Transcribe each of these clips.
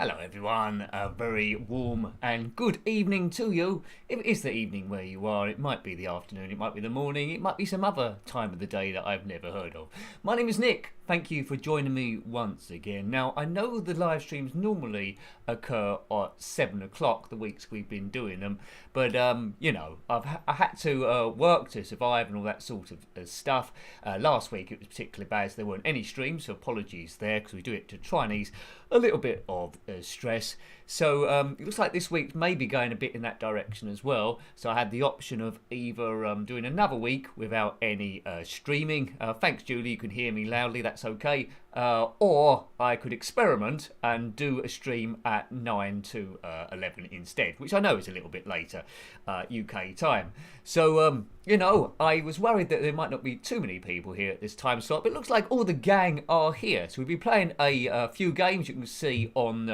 Hello everyone, a very warm and good evening to you. If it is the evening where you are, it might be the afternoon, it might be the morning, it might be some other time of the day that I've never heard of. My name is Nick, thank you for joining me once again. Now I know the live streams normally occur at 7 o'clock, the weeks we've been doing them, but you know, I had to work to survive and all that sort of stuff. Last week it was particularly bad as there weren't any streams, so apologies there because we do it to try and ease a little bit of stress. So it looks like this week may be going a bit in that direction as well. So I had the option of either doing another week without any streaming. Thanks Julie, you can hear me loudly, that's okay. Or I could experiment and do a stream at 9 to 11 instead, which I know is a little bit later UK time. So, you know, I was worried that there might not be too many people here at this time slot, but it looks like all the gang are here. So we'll be playing a few games you can see on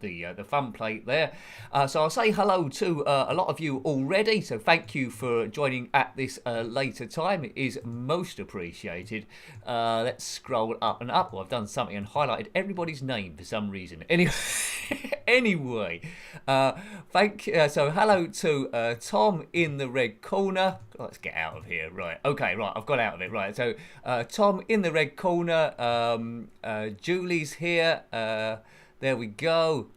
the fun plate there. So I'll say hello to a lot of you already, so thank you for joining at this later time. It is most appreciated. Let's scroll up and up. Well, I've done something and highlighted everybody's name for some reason. Anyway, so hello to Tom in the red corner. Let's get out of here. Right, okay, right, I've got out of it. Right, so Tom in the red corner. Julie's here. There we go.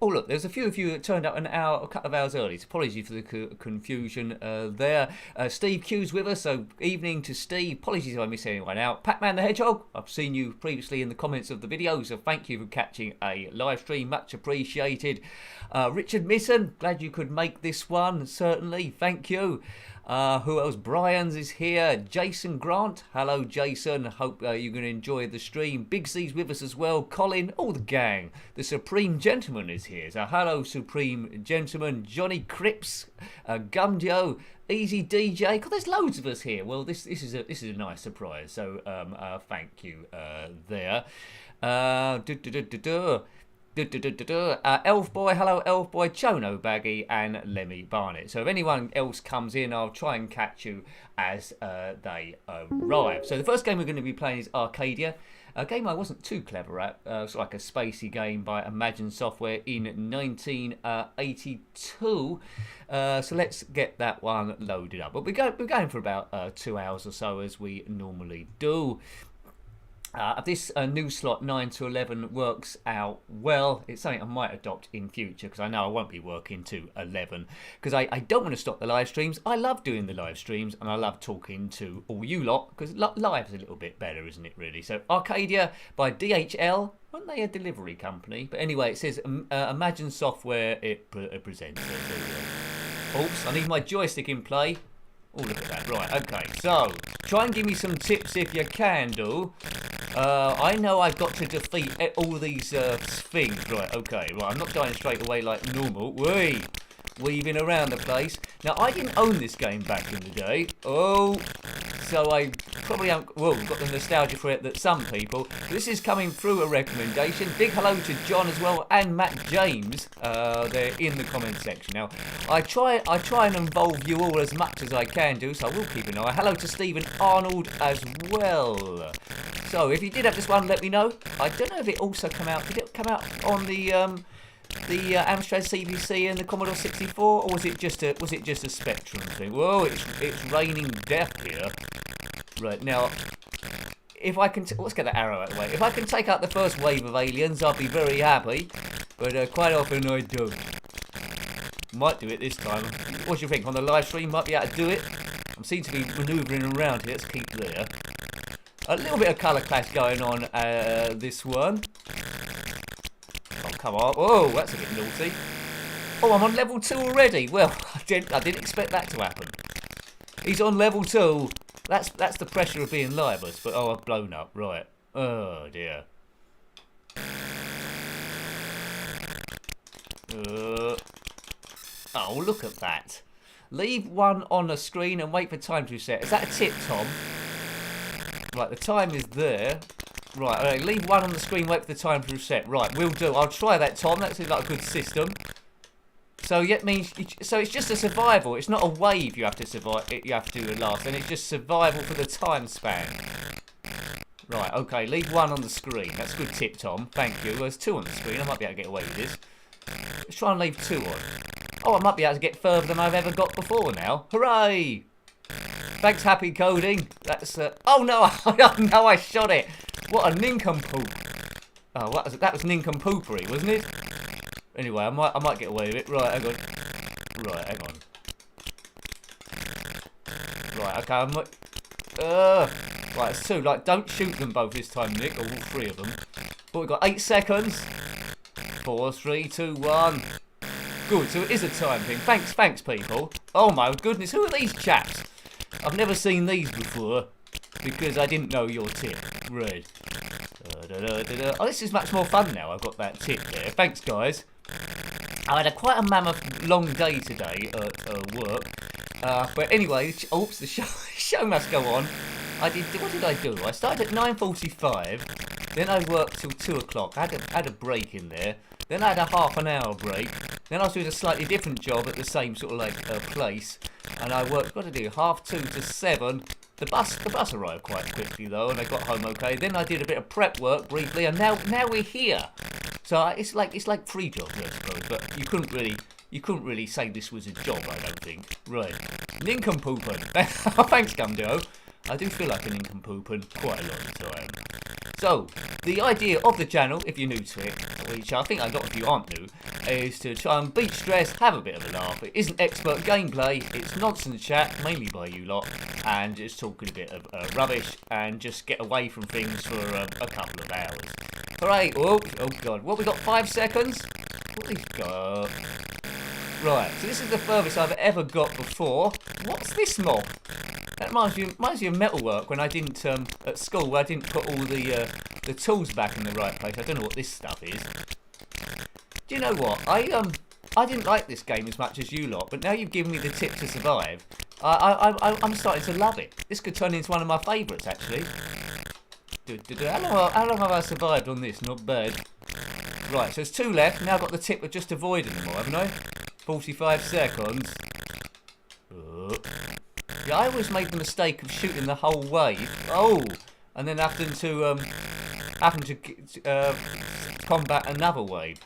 Oh look, there's a few of you that turned up a couple of hours early. So apologies for the confusion there. Steve Q's with us, so evening to Steve. Apologies if I miss anyone out. Pac-Man the Hedgehog, I've seen you previously in the comments of the video, so thank you for catching a live stream, much appreciated. Richard Mitten, glad you could make this one, certainly, thank you. Who else? Brian's is here. Jason Grant. Hello, Jason. Hope you're going to enjoy the stream. Big C's with us as well. Colin. All the gang. The Supreme Gentleman is here. So hello, Supreme Gentleman. Johnny Cripps. Gumdio. Easy DJ. God, there's loads of us here. Well, this is a nice surprise. So thank you there. Elf Boy, hello Elf Boy, Chono Baggy and Lemmy Barnett. So if anyone else comes in, I'll try and catch you as they arrive. So the first game we're going to be playing is Arcadia, a game I wasn't too clever at. It's like a spacey game by Imagine Software in 1982. So let's get that one loaded up. But we're going for about 2 hours or so, as we normally do. This new slot 9 to 11 works out well. It's something I might adopt in future, because I know I won't be working to 11, because I don't want to stop the live streams. I love doing the live streams and I love talking to all you lot, because live is a little bit better, isn't it, really? So Arcadia by DHL. Weren't they a delivery company? But anyway, it says Imagine Software it presents. Oops, I need my joystick in play. Oh, look at that. Right, okay. So, try and give me some tips if you can do. I know I've got to defeat all these things. Right, okay. Right, I'm not going straight away like normal. Whee! Weaving around the place. Now, I didn't own this game back in the day. Oh, so I probably haven't, well, got the nostalgia for it that some people. This is coming through a recommendation. Big hello to John as well, and Matt James. They're in the comment section. Now, I try and involve you all as much as I can do, so I will keep an eye. Hello to Stephen Arnold as well. So, if you did have this one, let me know. I don't know if it also come out. Did it come out on the Amstrad CPC and the Commodore 64, or was it just a Spectrum thing? Whoa, it's raining death here. Right, now, if I can, let's get that arrow out of the way. If I can take out the first wave of aliens, I'll be very happy. But quite often I don't. Might do it this time. What do you think? On the live stream, might be able to do it. I seem to be manoeuvring around here. Let's keep there. A little bit of colour clash going on this one. Oh, come on. Oh, that's a bit naughty. Oh, I'm on level 2 already. Well, I didn't expect that to happen. He's on level 2. That's the pressure of being liveless. But, oh, I've blown up. Right. Oh, dear. Oh, look at that. Leave one on the screen and wait for time to reset. Is that a tip, Tom? Right, the time is there. Right, okay, leave one on the screen, wait for the time to reset. Right, we'll do. I'll try that, Tom. That seems like a good system. So it means, so it's just a survival. It's not a wave you have to survive. You have to last, and it's just survival for the time span. Right, okay, leave 1 on the screen. That's a good tip, Tom. Thank you. There's 2 on the screen. I might be able to get away with this. Let's try and leave 2 on. Oh, I might be able to get further than I've ever got before now. Hooray! Thanks, Happy Coding. That's, oh, no, no, I shot it. What a nincompoop. Oh, what was it? That was nincompoopery, wasn't it? Anyway, I might get away with it. Right, hang on. Right, hang on. Right, okay, I might... Right, it's 2. Like, don't shoot them both this time, Nick, or all 3 of them. But we've got 8 seconds. 4, 3, 2, 1. Good, so it is a time thing. Thanks, people. Oh my goodness, who are these chaps? I've never seen these before because I didn't know your tip. Right. Oh, this is much more fun now. I've got that tip there. Thanks, guys. I had quite a mammoth long day today at work. But anyway, oops, the show must go on. What did I do? I started at 9:45. Then I worked till 2 o'clock. I had a break in there. Then I had a half an hour break. Then I was doing a slightly different job at the same sort of like place. And I worked, what did I do, 2:30 to 7. The bus arrived quite quickly though, and I got home okay. Then I did a bit of prep work briefly, and now we're here. So it's like 3 jobs, I suppose. But you couldn't really say this was a job, I don't think. Right, nincompooping. Thanks, Gumdo. I do feel like a nincompooping quite a lot of the time. So, the idea of the channel, if you're new to it, which I think a lot of you aren't new, is to try and beat stress, have a bit of a laugh. It isn't expert gameplay, it's nonsense chat, mainly by you lot, and just talking a bit of rubbish, and just get away from things for a couple of hours. Hooray! Oh god, what, we got 5 seconds? What we got? Right, so this is the furthest I've ever got before. What's this mob? That reminds me of metalwork when I didn't, at school, where I didn't put all the tools back in the right place. I don't know what this stuff is. Do you know what? I didn't like this game as much as you lot, but now you've given me the tip to survive, I'm starting to love it. This could turn into one of my favourites, actually. How long have I survived on this? Not bad. Right, so there's 2 left. Now I've got the tip of just avoiding them all, haven't I? 45 seconds. Yeah, I always made the mistake of shooting the whole wave. Oh, and then having to combat another wave.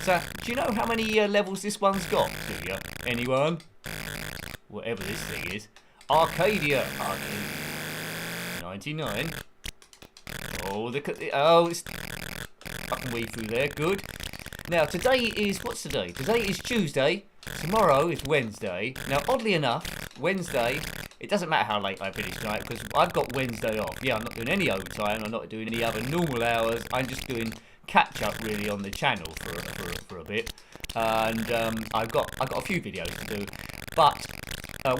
So, do you know how many levels this one's got? Do you? Anyone? Whatever this thing is. Arcadia. 99. Oh, it's... I can weave through there. Good. Now, today is... What's today? Today is Tuesday. Tomorrow is Wednesday. Now, oddly enough, Wednesday, it doesn't matter how late I finish tonight because I've got Wednesday off. Yeah, I'm not doing any overtime. I'm not doing any other normal hours. I'm just doing catch up really on the channel for a bit. And I've got a few videos to do. But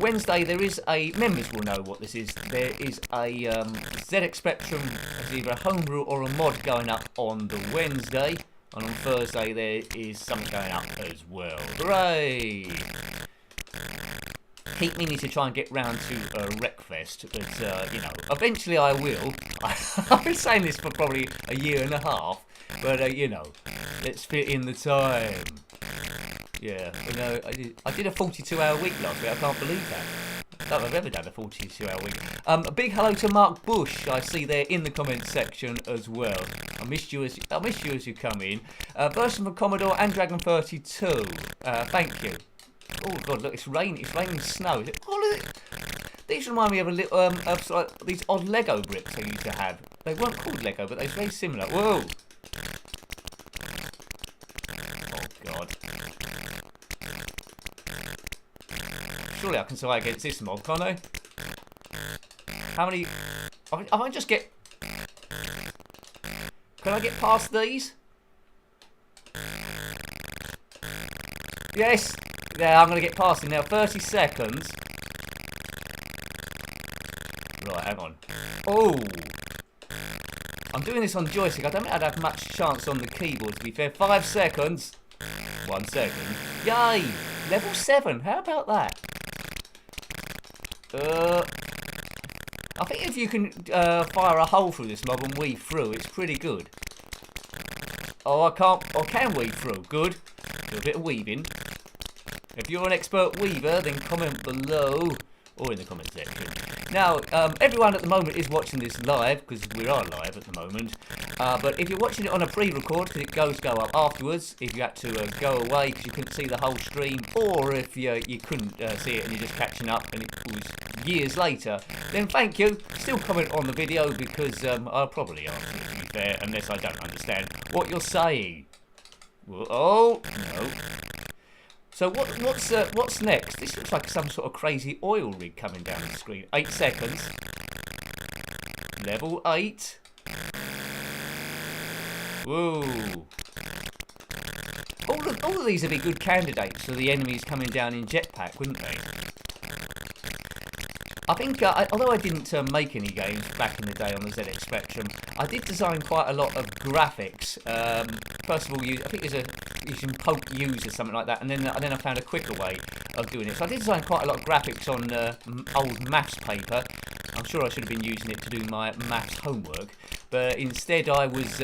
Wednesday there is a, members will know what this is. There is a ZX Spectrum, it's either a homebrew or a mod going up on the Wednesday. And on Thursday there is something going up as well. Hooray! Keep meaning to try and get round to Wreckfest, but you know, eventually I will. I've been saying this for probably a year and a half, but you know, let's fit in the time. Yeah, you know, I did a 42-hour week last week. I can't believe that. I don't think I've ever done a 42-hour week. A big hello to Mark Bush. I see there in the comments section as well. I missed you as you come in. Version from Commodore and Dragon 32. Thank you. Oh god, look, it's raining snow. These remind me of a little of these odd Lego bricks I used to have. They weren't called Lego, but they're very similar. Whoa! Oh god. Surely I can survive against this mob, can't I? How many? I just get. Can I get past these? Yes. Yeah, I'm going to get past him now. 30 seconds. Right, hang on. Oh! I'm doing this on joystick. I don't think I'd have much chance on the keyboard, to be fair. 5 seconds. 1 second. Yay! Level 7. How about that? I think if you can fire a hole through this mob and weave through, it's pretty good. Oh, I can weave through. Good. Do a bit of weaving. If you're an expert weaver, then comment below or in the comment section. Now, everyone at the moment is watching this live, because we are live at the moment. But if you're watching it on a pre-record, because it go up afterwards, if you had to go away because you couldn't see the whole stream, or if you couldn't see it and you're just catching up and it was years later, then thank you. Still comment on the video, because I'll probably answer it, to be fair, unless I don't understand what you're saying. Oh, no. So what's next? This looks like some sort of crazy oil rig coming down the screen. 8 seconds. Level 8. Whoa. All of these would be good candidates for the enemies coming down in jetpack, wouldn't they? I think, although I didn't make any games back in the day on the ZX Spectrum, I did design quite a lot of graphics. First of all, I think you can poke use or something like that, and then I found a quicker way of doing it. So I did design quite a lot of graphics on old maths paper. I'm sure I should have been using it to do my maths homework, but instead I was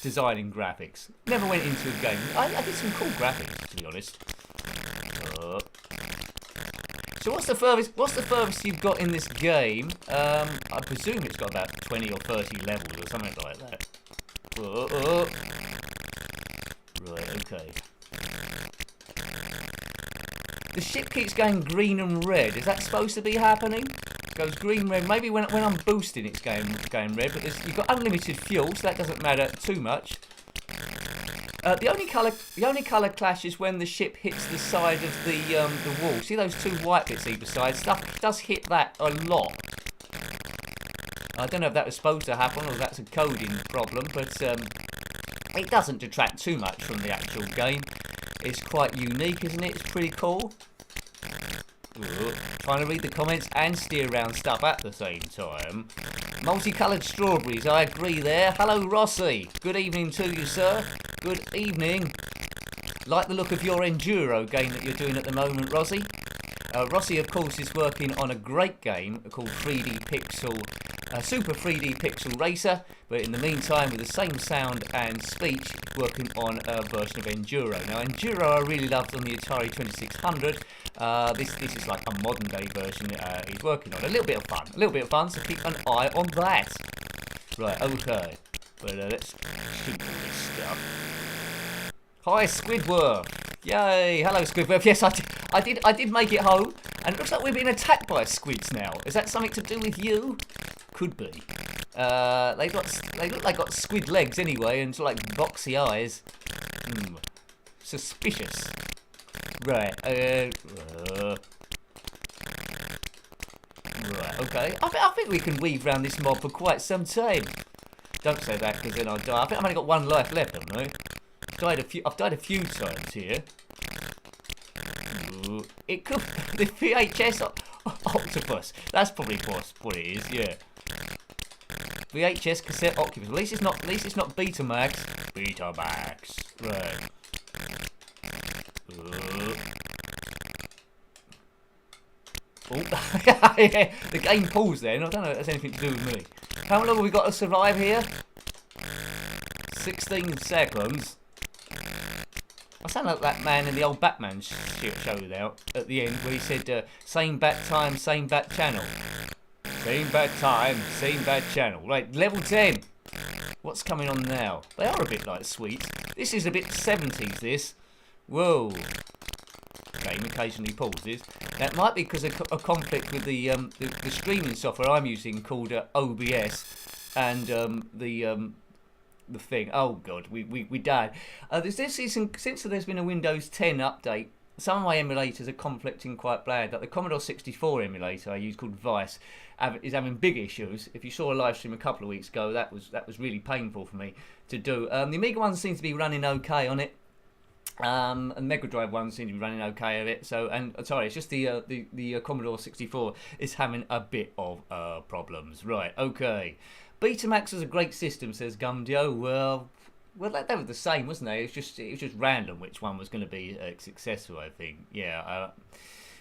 designing graphics. Never went into a game. I did some cool graphics, to be honest. So what's the furthest you've got in this game? I presume it's got about 20 or 30 levels or something like that. Right, okay. The ship keeps going green and red. Is that supposed to be happening? It goes green, red. Maybe when I'm boosting it's going red, but you've got unlimited fuel, so that doesn't matter too much. The only colour clash is when the ship hits the side of the wall. See those two white bits either side? Stuff does hit that a lot. I don't know if that was supposed to happen or if that's a coding problem, but it doesn't detract too much from the actual game. It's quite unique, isn't it? It's pretty cool. Ooh, trying to read the comments and steer around stuff at the same time. Multicoloured strawberries, I agree there. Hello, Rossi. Good evening to you, sir. Good evening. Like the look of your Enduro game that you're doing at the moment, Rossi. Rossi, of course, is working on a great game called 3D Pixel, Super 3D Pixel Racer, but in the meantime, with the same sound and speech, working on a version of Enduro. Now, Enduro I really loved on the Atari 2600. This is like a modern day version he's working on. A little bit of fun, so keep an eye on that. Right, okay. But let's shoot all this stuff. Hi, Squidward. Yay! Hello, Squidward. Yes, I did make it home, and it looks like we're being attacked by squids now. Is that something to do with you? Could be. They look like got squid legs anyway, and sort of like boxy eyes. Suspicious. Right. Right. Okay. I think we can weave around this mob for quite some time. Don't say that, because then I'll die. I think I've only got one life left, haven't I? I've died a few times here. Ooh. It could the VHS octopus. That's probably what it is. Yeah. VHS cassette octopus. At least it's not Betamax. Betamax. Right. Oh, yeah, the game paused then. I don't know if that's anything to do with me. How long have we got to survive here? 16 seconds. I sound like that man in the old Batman show now at the end where he said, same bat time, same bat channel. Same bat time, same bat channel. Right, level 10. What's coming on now? They are a bit like sweets. This is a bit 70s, this. Whoa. Game occasionally pauses. That might be because of a conflict with the streaming software I'm using called OBS and the thing. Oh god, we died. Since there's been a Windows 10 update, some of my emulators are conflicting quite bad. Like the Commodore 64 emulator I use called Vice is having big issues. If you saw a live stream a couple of weeks ago, that was really painful for me to do. The Amiga one seems to be running okay on it. And Mega Drive one seems to be running okay of it. So, and sorry, it's just the Commodore 64 is having a bit of problems. Right, okay. Betamax was a great system, says Gumdio. Well, they were the same, wasn't they? It was just random which one was going to be successful, I think. Yeah.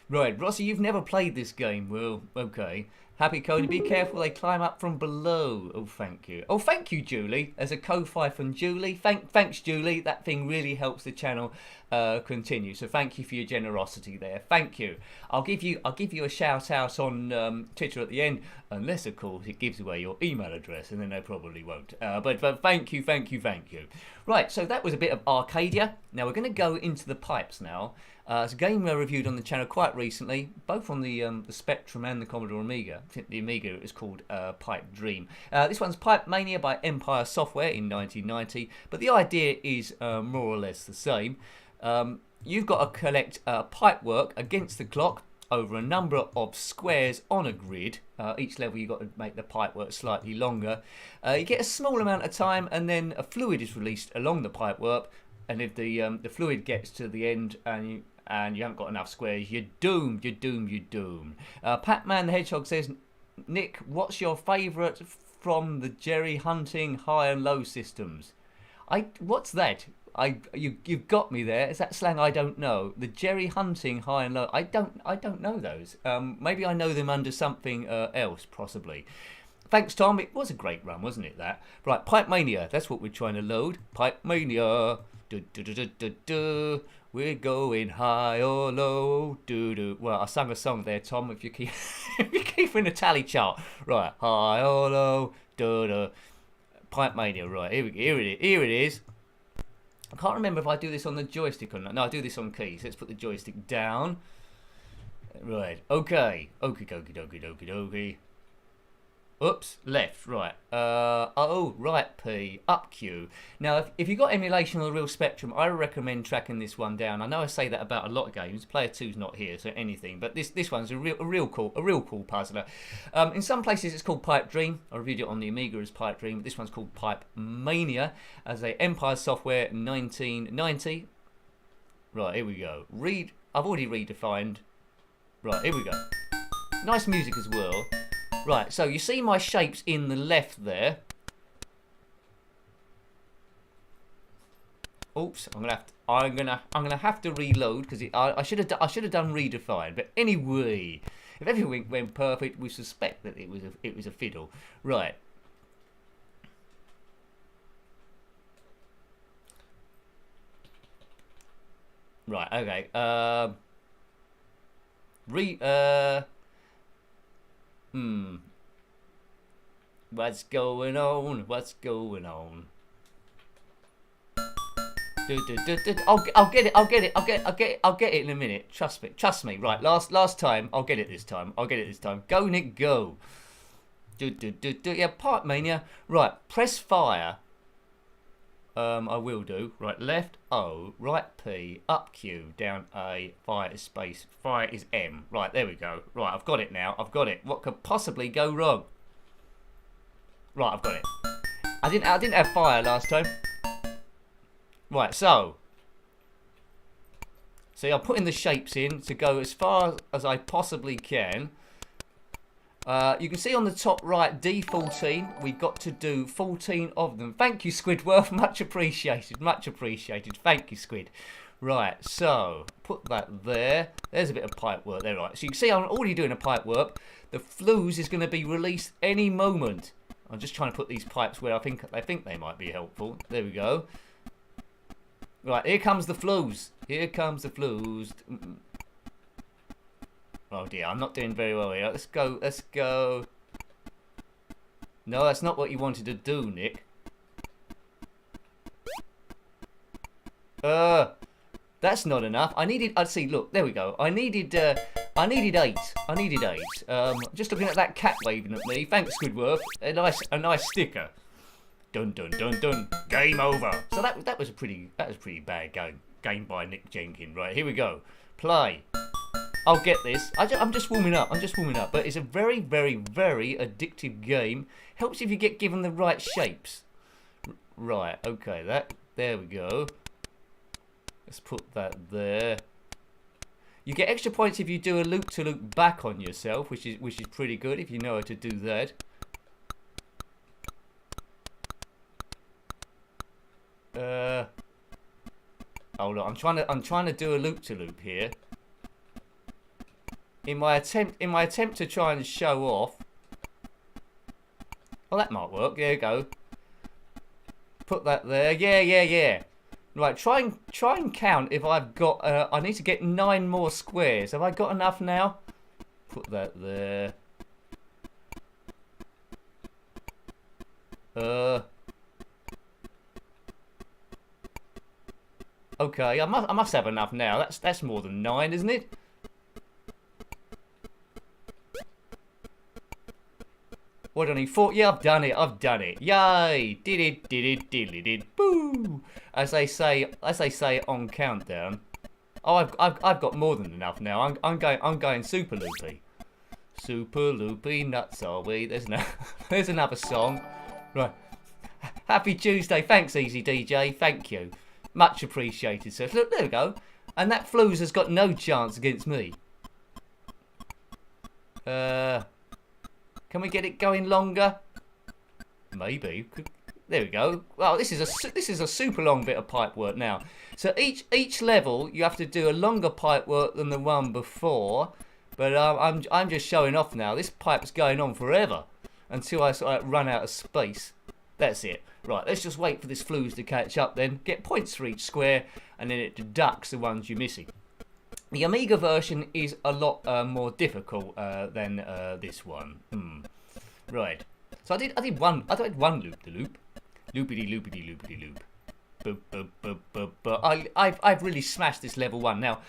Right, Rossi, you've never played this game. Well, okay. Happy Cody, be careful, they climb up from below. Oh, thank you. Oh, thank you, Julie. As a Ko-Fi from Julie. Thanks, Julie. That thing really helps the channel continue. So thank you for your generosity there. Thank you. I'll give you a shout out on Twitter at the end, unless of course it gives away your email address, and then they probably won't. But thank you. Right, so that was a bit of Arcadia. Now we're going to go into the pipes now. It's a game I reviewed on the channel quite recently, both on the Spectrum and the Commodore Amiga. I think the Amiga is called Pipe Dream. This one's Pipe Mania by Empire Software in 1990, but the idea is more or less the same. You've got to collect pipe work against the clock over a number of squares on a grid. Each level you've got to make the pipe work slightly longer. You get a small amount of time, and then a fluid is released along the pipe work. And if the fluid gets to the end and you haven't got enough squares, you're doomed. Pac-Man the Hedgehog says, Nick, what's your favourite from the Jerry Hunting high and low systems? What's that? You've got me there. Is that slang I don't know? The Jerry Hunting high and low. I don't know those. Maybe I know them under something else, possibly. Thanks, Tom. It was a great run, wasn't it? That right? Pipe Mania. That's what we're trying to load. Pipe Mania. We're going high or low. Well, I sung a song there, Tom. If you keep if you keep in a tally chart, right? High or low. Pipe Mania. Right. Here it is. I can't remember if I do this on the joystick or not. No, I do this on keys. Let's put the joystick down. Right. Okay. Okie dokie. Oops, left, right. Right P, up Q. Now, if you've got emulation on the real Spectrum, I recommend tracking this one down. I know I say that about a lot of games. Player 2's not here, so anything. But this one's a real cool puzzler. In some places it's called Pipe Dream. I reviewed it on the Amiga as Pipe Dream, but this one's called Pipe Mania as a Empire Software 1990. Right, here we go. I've already redefined. Right, here we go. Nice music as well. Right, so you see my shapes in the left there. Oops, I'm gonna have to reload because I should have done redefine. But anyway, if everything went perfect, we suspect that it was a fiddle. Right. Right. Okay. What's going on? I'll get it in a minute. Trust me. Right, last time, I'll get it this time. Go, Nick, go. Yeah, Pipe Mania. Right, press fire. I will do. Right, left O, right P, up Q, down A, fire is space, fire is M. Right, there we go. Right, I've got it now. What could possibly go wrong? Right, I've got it. I didn't have fire last time. Right, so see, I'm putting the shapes in to go as far as I possibly can. You can see on the top right, D14, we got to do 14 of them. Thank you, Squidworth. Much appreciated. Thank you, Squid. Right, so put that there. There's a bit of pipe work there, right. So you can see I'm already doing a pipe work. The flues is going to be released any moment. I'm just trying to put these pipes where I think they might be helpful. There we go. Right, here comes the flues. Oh dear, I'm not doing very well here. Let's go. No, that's not what you wanted to do, Nick. That's not enough. Look, there we go. I needed 8. Just looking at that cat waving at me. Thanks, Squidworth. A nice sticker. Dun. Game over. So that was a pretty bad game by Njenkin. Right, here we go. Play. I'll get this. I'm just warming up. But it's a very, very, very addictive game. Helps if you get given the right shapes. Right. Okay. There we go. Let's put that there. You get extra points if you do a loop-to-loop back on yourself, which is pretty good if you know how to do that. Hold on. I'm trying to do a loop-to-loop here. In my attempt to try and show off, Oh, that might work. There you go. Put that there. Yeah. Right, try and count if I've got... I need to get 9 more squares. Have I got enough now? Put that there. Okay, I must have enough now. That's more than 9, isn't it? What do I need? 4? Yeah, I've done it. Yay! Did it. Boo! As they say on countdown. Oh, I've got more than enough now. I'm going super loopy. Super loopy nuts are we? There's another song. Right. Happy Tuesday. Thanks, Easy DJ. Thank you. Much appreciated, sir. Look, there we go. And that Flues has got no chance against me. Can we get it going longer? Maybe. There we go. Well, this is a super long bit of pipe work now. So each level you have to do a longer pipe work than the one before. But I'm just showing off now. This pipe's going on forever until I sort of run out of space. That's it. Right, let's just wait for this Flues to catch up then. Get points for each square, and then it deducts the ones you're missing. The Amiga version is a lot more difficult than this one. Right. So I did one loop the loop. Loopity loop. I've really smashed this level 1. Now,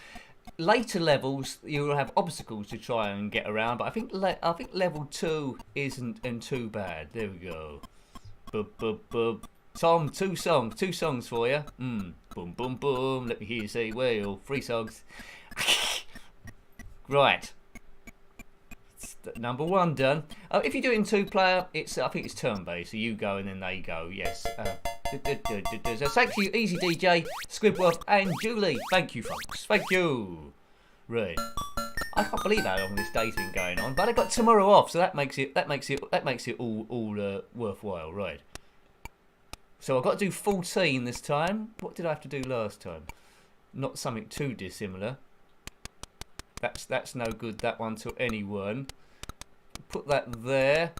later levels you'll have obstacles to try and get around, but I think level 2 isn't too bad. There we go. Tom, 2 songs for you. Boom boom boom. Let me hear you say well. 3 songs. Right. Number 1 done. If you do it in 2-player, I think it's turn-based. So you go and then they go. Yes. So thank you, Easy DJ, Squidworth, and Julie. Thank you, folks. Thank you. Right. I can't believe how long this day's been going on, but I got tomorrow off, so that makes it all worthwhile. Right. So I've got to do 14 this time. What did I have to do last time? Not something too dissimilar. That's no good. That one to anyone. Put that there.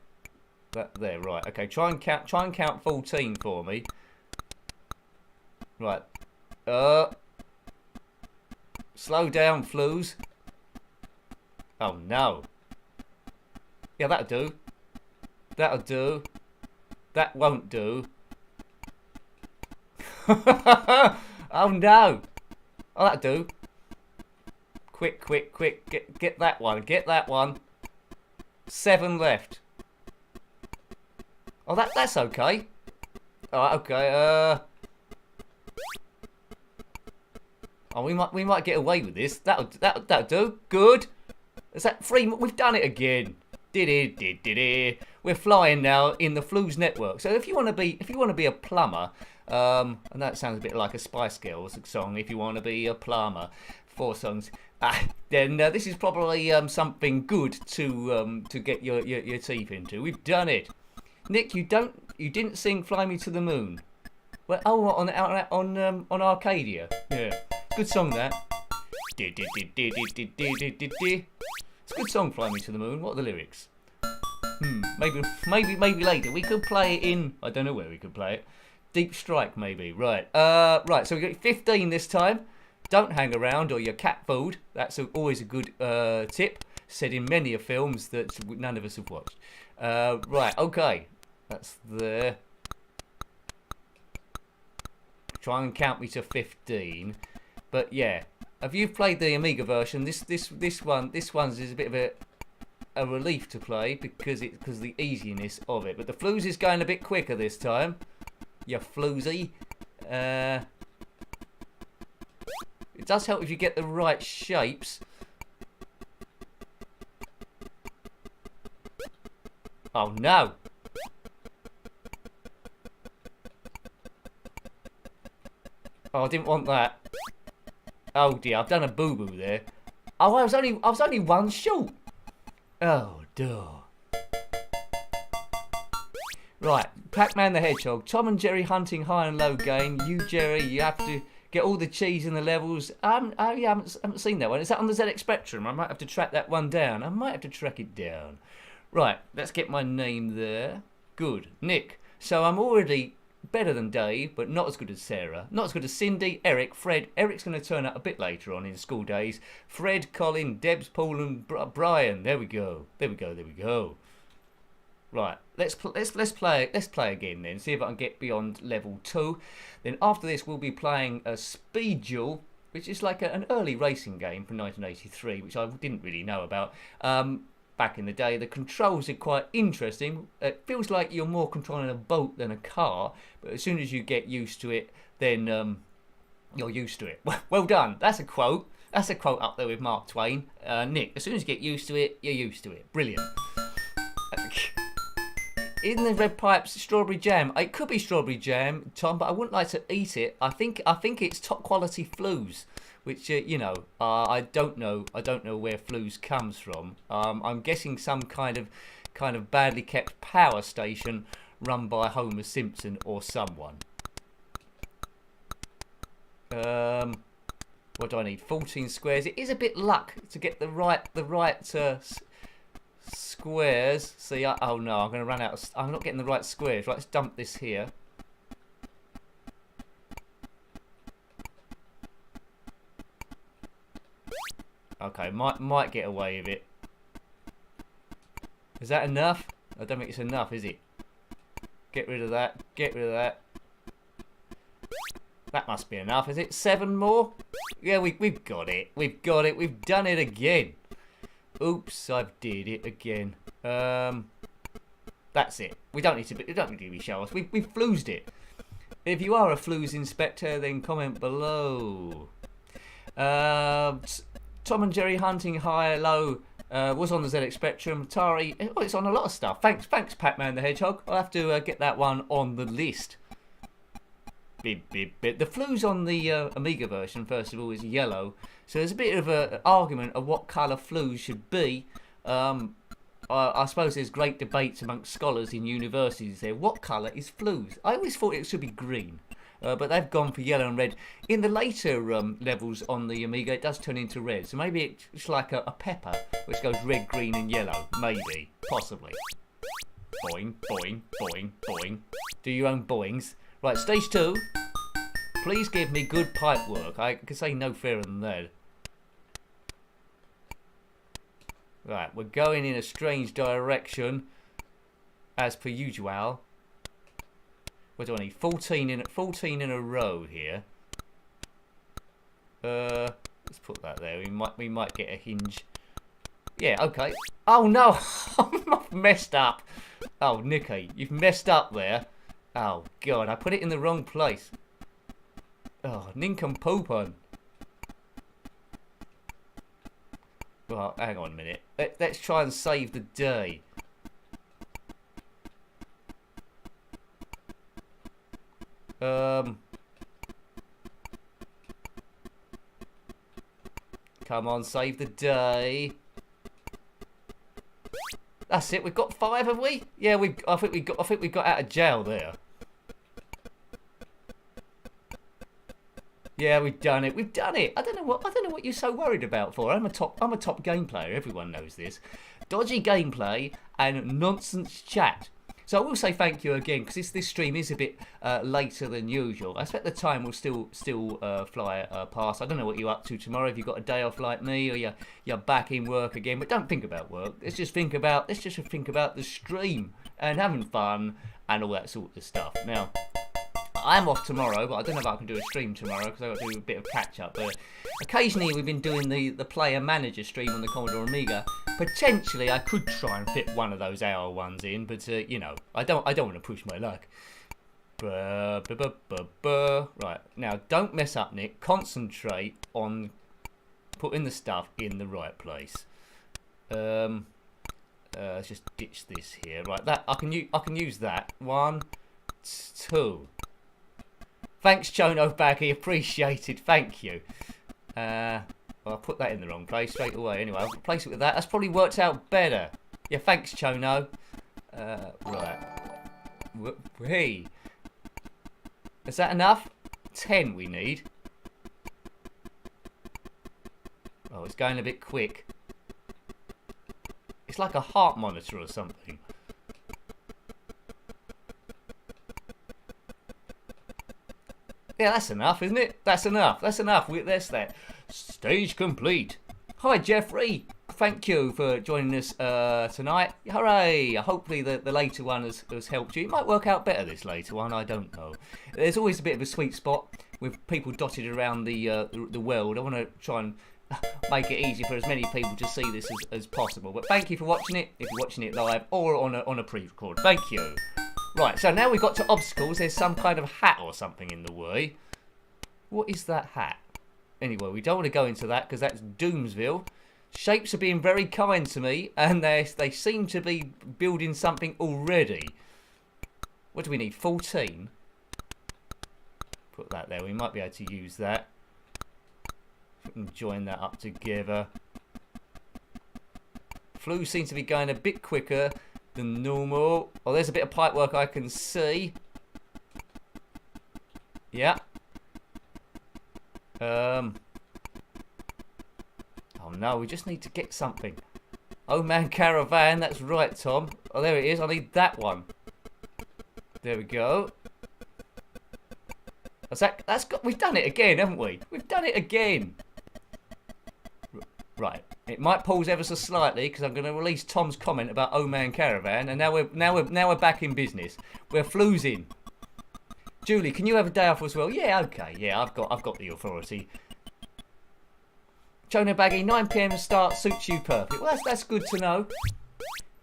That there. Right. Okay. Try and count 14 for me. Right. Slow down, Flues. Oh no. Yeah, that'll do. That'll do. That won't do. Oh no. Oh, that'll do. Quick. Get that one. Get that one. 7 left. Oh, that's okay. Alright, okay. Oh, we might get away with this. That'll do. Good. Is that 3? We've done it again. Did it. We're flying now in the Flues network. So if you want to be a plumber, and that sounds a bit like a Spice Girls song. If you want to be a plumber, 4 songs. Then this is probably something good to get your teeth into. We've done it. Nick, you didn't sing "Fly Me to the Moon." Well, oh, on Arcadia. Yeah, good song that. It's a good song, "Fly Me to the Moon." What are the lyrics? Maybe later we could play it in. I don't know where we could play it. Deep Strike, maybe. Right. Right. So we got 15 this time. Don't hang around or you're cat food. That's always a good tip. Said in many of films that none of us have watched. Right, okay. That's there. Try and count me to 15. But yeah, if you've played the Amiga version, this one's is a bit of a relief to play because of the easiness of it. But the Flues is going a bit quicker this time. You Floozy. It does help if you get the right shapes. Oh no! Oh, I didn't want that. Oh dear, I've done a boo-boo there. Oh, I was only 1 short. Oh, duh. Right, Pac-Man the Hedgehog. Tom and Jerry hunting high and low gain. You, Jerry, you have to get all the cheese in the levels. I haven't seen that one. Is that on the ZX Spectrum? I might have to track that one down. I might have to track it down. Right, let's get my name there. Good. Nick. So I'm already better than Dave, but not as good as Sarah. Not as good as Cindy, Eric, Fred. Eric's going to turn up a bit later on in school days. Fred, Colin, Debs, Paul, and Brian. There we go. There we go. There we go. Right. Let's play again then. See if I can get beyond level 2. Then after this, we'll be playing a Speed Duel, which is like an early racing game from 1983, which I didn't really know about. Back in the day, the controls are quite interesting. It feels like you're more controlling a boat than a car, but as soon as you get used to it, then you're used to it. Well done. That's a quote. That's a quote up there with Mark Twain. Nick, as soon as you get used to it, you're used to it. Brilliant. In the red pipes, strawberry jam. It could be strawberry jam, Tom, but I wouldn't like to eat it. I think it's top quality flues, which I don't know. I don't know where flues comes from. I'm guessing some kind of badly kept power station run by Homer Simpson or someone. What do I need? 14 squares. It is a bit luck to get the right squares. See, oh no, I'm going to run out. I'm not getting the right squares. Right, let's dump this here. Okay, might get away with it. Is that enough? I don't think it's enough, is it? Get rid of that. Get rid of that. That must be enough, is it? 7 more? Yeah, we've got it. We've got it. We've done it again. Oops, I've did it again. That's it. We don't need to be show us. We've floozed it. If you are a flues inspector, then comment below. Tom and Jerry Hunting High Low was on the ZX Spectrum. Atari, it's on a lot of stuff. Thanks, Pac-Man the Hedgehog. I'll have to get that one on the list. Bit. The flues on the Amiga version, first of all, is yellow. So there's a bit of an argument of what colour flues should be. I suppose there's great debates amongst scholars in universities there. What colour is flues? I always thought it should be green. But they've gone for yellow and red. In the later levels on the Amiga, it does turn into red. So maybe it's like a pepper, which goes red, green and yellow. Maybe. Possibly. Boing, boing, boing, boing. Do your own boings. Right, stage 2. Please give me good pipe work. I can say no fairer than that. Right, we're going in a strange direction, as per usual. What do I need? 14 in a row here. Let's put that there. We might get a hinge. Yeah, okay. Oh no, I've messed up. Oh, Nicky, you've messed up there. Oh God, I put it in the wrong place. Oh, nincompoopon. Well, hang on a minute. Let's try and save the day. Come on, save the day. That's it. We've got 5, have we? Yeah, I think we got out of jail there. Yeah, we've done it. We've done it. I don't know what you're so worried about for. I'm a top game player. Everyone knows this. Dodgy gameplay and nonsense chat. So I will say thank you again, because this stream is a bit later than usual. I expect the time will still fly past. I don't know what you're up to tomorrow. If you've got a day off like me, or you're back in work again. But don't think about work. Let's just think about the stream and having fun and all that sort of stuff. Now, I'm off tomorrow, but I don't know if I can do a stream tomorrow because I've got to do a bit of catch up. But occasionally we've been doing the player manager stream on the Commodore Amiga. Potentially I could try and fit one of those hour ones in, but you know, I don't want to push my luck. Right, now don't mess up, Nick. Concentrate on putting the stuff in the right place. Let's just ditch this here. Right, that I can use that. 1, 2. Thanks, Chono Baggy. Appreciated. Thank you. Well, I put that in the wrong place straight away. Anyway, I'll replace it with that. That's probably worked out better. Yeah, thanks, Chono. Right. Hey. Is that enough? 10 we need. Oh, it's going a bit quick. It's like a heart monitor or something. Yeah, that's enough, isn't it? That's enough. That's enough. That's that. Stage complete. Hi, Jeffrey. Thank you for joining us tonight. Hooray! Hopefully the later one has helped you. It might work out better, this later one. I don't know. There's always a bit of a sweet spot with people dotted around the world. I want to try and make it easy for as many people to see this as possible. But thank you for watching it, if you're watching it live or on a pre-record. Thank you. Right, so now we've got to obstacles. There's some kind of hat or something in the way. What is that hat? Anyway, we don't want to go into that because that's Doomsville. Shapes are being very kind to me, and they seem to be building something already. What do we need? 14? Put that there. We might be able to use that. We can join that up together. Flues seem to be going a bit quicker than normal. Oh, there's a bit of pipe work I can see. Yeah. Oh no, we just need to get something. Oh man, caravan, that's right, Tom. Oh, there it is. I need that one. There we go. We've done it again, haven't we? We've done it again. Right. It might pause ever so slightly because I'm going to release Tom's comment about Oh Man Caravan, and now we're back in business. We're floozing. Julie, can you have a day off as well? Yeah, okay. Yeah, I've got the authority. Chono Baggy, 9 PM start suits you perfect. Well, that's good to know.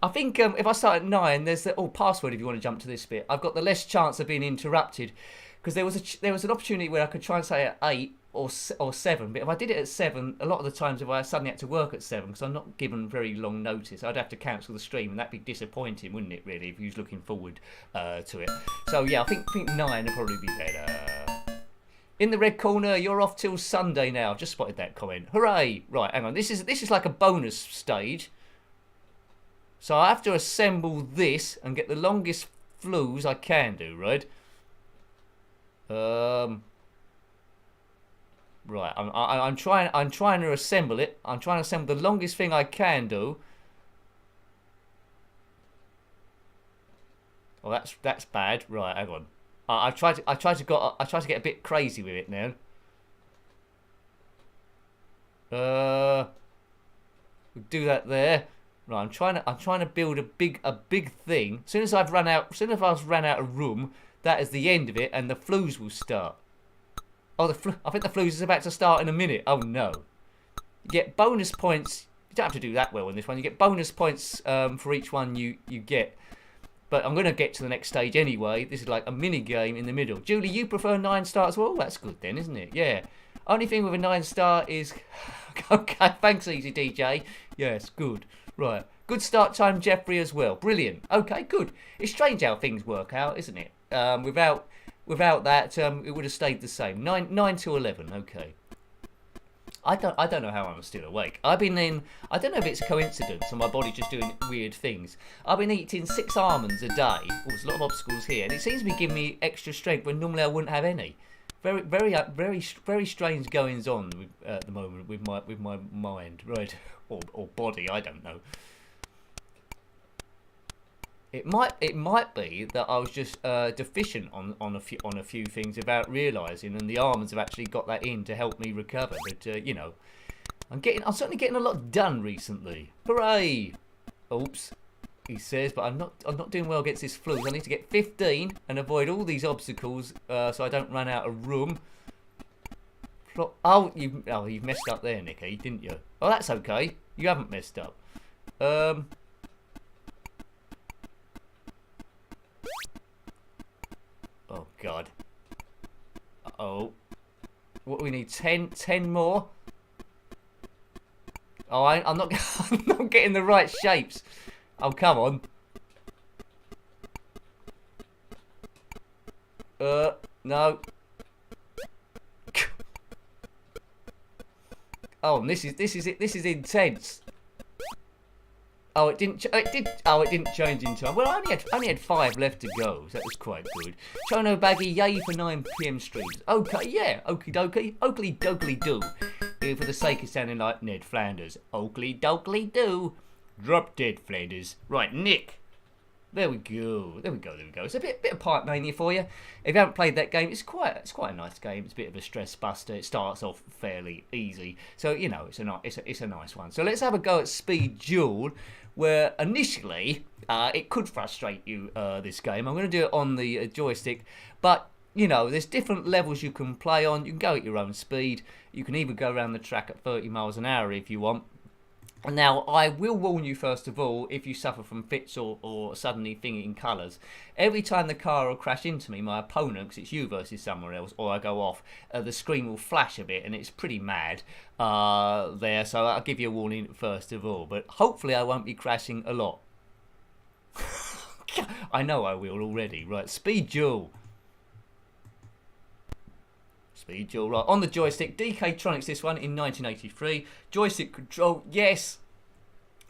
I think if I start at 9, there's the password if you want to jump to this bit. I've got the less chance of being interrupted because there was an opportunity where I could try and say at 8 or 7, but if I did it at 7, a lot of the times if I suddenly had to work at 7 because I'm not given very long notice, I'd have to cancel the stream, and that'd be disappointing, wouldn't it? Really, if you was looking forward to it. So yeah, I think 9 would probably be better. In the red corner, you're off till Sunday now. Just spotted that comment. Hooray! Right, hang on. This is like a bonus stage. So I have to assemble this and get the longest flues I can do, right? Right, I'm trying to assemble it. I'm trying to assemble the longest thing I can do. Oh, that's bad. Right, hang on. I try to get a bit crazy with it now. We'll do that there. Right, I'm trying to build a big thing. As soon as I've run out of room, that is the end of it, and the flues will start. Oh, I think the flues is about to start in a minute. Oh no! You get bonus points. You don't have to do that well in this one. You get bonus points for each one you get. But I'm going to get to the next stage anyway. This is like a mini game in the middle. Julie, you prefer 9 star as well? That's good then, isn't it? Yeah. Only thing with a 9 star is... Okay, thanks, Easy DJ. Yes, good. Right. Good start time, Jeffrey, as well. Brilliant. Okay, good. It's strange how things work out, isn't it? Without that, it would have stayed the same. 9 to 11. Okay. I don't know how I'm still awake. I don't know if it's a coincidence or my body's just doing weird things. I've been eating 6 almonds a day. Oh, there's a lot of obstacles here, and it seems to be giving me extra strength when normally I wouldn't have any. Very strange goings on at the moment with my mind, right, or body. I don't know. It might be that I was just deficient on a few things without realising, and the almonds have actually got that in to help me recover. But you know, I'm certainly getting a lot done recently. Hooray! Oops, he says, but I'm not doing well against this flu. I need to get 15 and avoid all these obstacles so I don't run out of room. Oh, you've messed up there, Nicky, didn't you? Oh, that's okay. You haven't messed up. Oh God. Oh, what do we need? 10 more. Oh, I'm not. I'm not getting the right shapes. Oh, come on. No. Oh, and this is intense. Oh, it didn't change in time. Well, I only had 5 left to go, so that was quite good. Chono Baggy, yay for 9 PM streams. Okay, yeah, okie dokie, oakley dokley do. Here for the sake of sounding like Ned Flanders. Oakley dokley do. Drop dead, Flanders. Right, Nick. There we go. There we go. There we go. It's a bit of Pipe Mania for you. If you haven't played that game, it's quite a nice game. It's a bit of a stress buster. It starts off fairly easy, so you know it's a nice one. So let's have a go at Speed Duel, where initially it could frustrate you. This game, I'm going to do it on the joystick, but you know there's different levels you can play on. You can go at your own speed. You can even go around the track at 30 miles an hour if you want. Now, I will warn you first of all, if you suffer from fits or suddenly thinking colours, every time the car will crash into me, my opponent, because it's you versus someone else, or I go off, the screen will flash a bit, and it's pretty mad there, so I'll give you a warning first of all, but hopefully I won't be crashing a lot. I know I will already. Right, Speed Duel. Speed Duel, right, on the joystick, DK Tronics this one in 1983, joystick control, yes,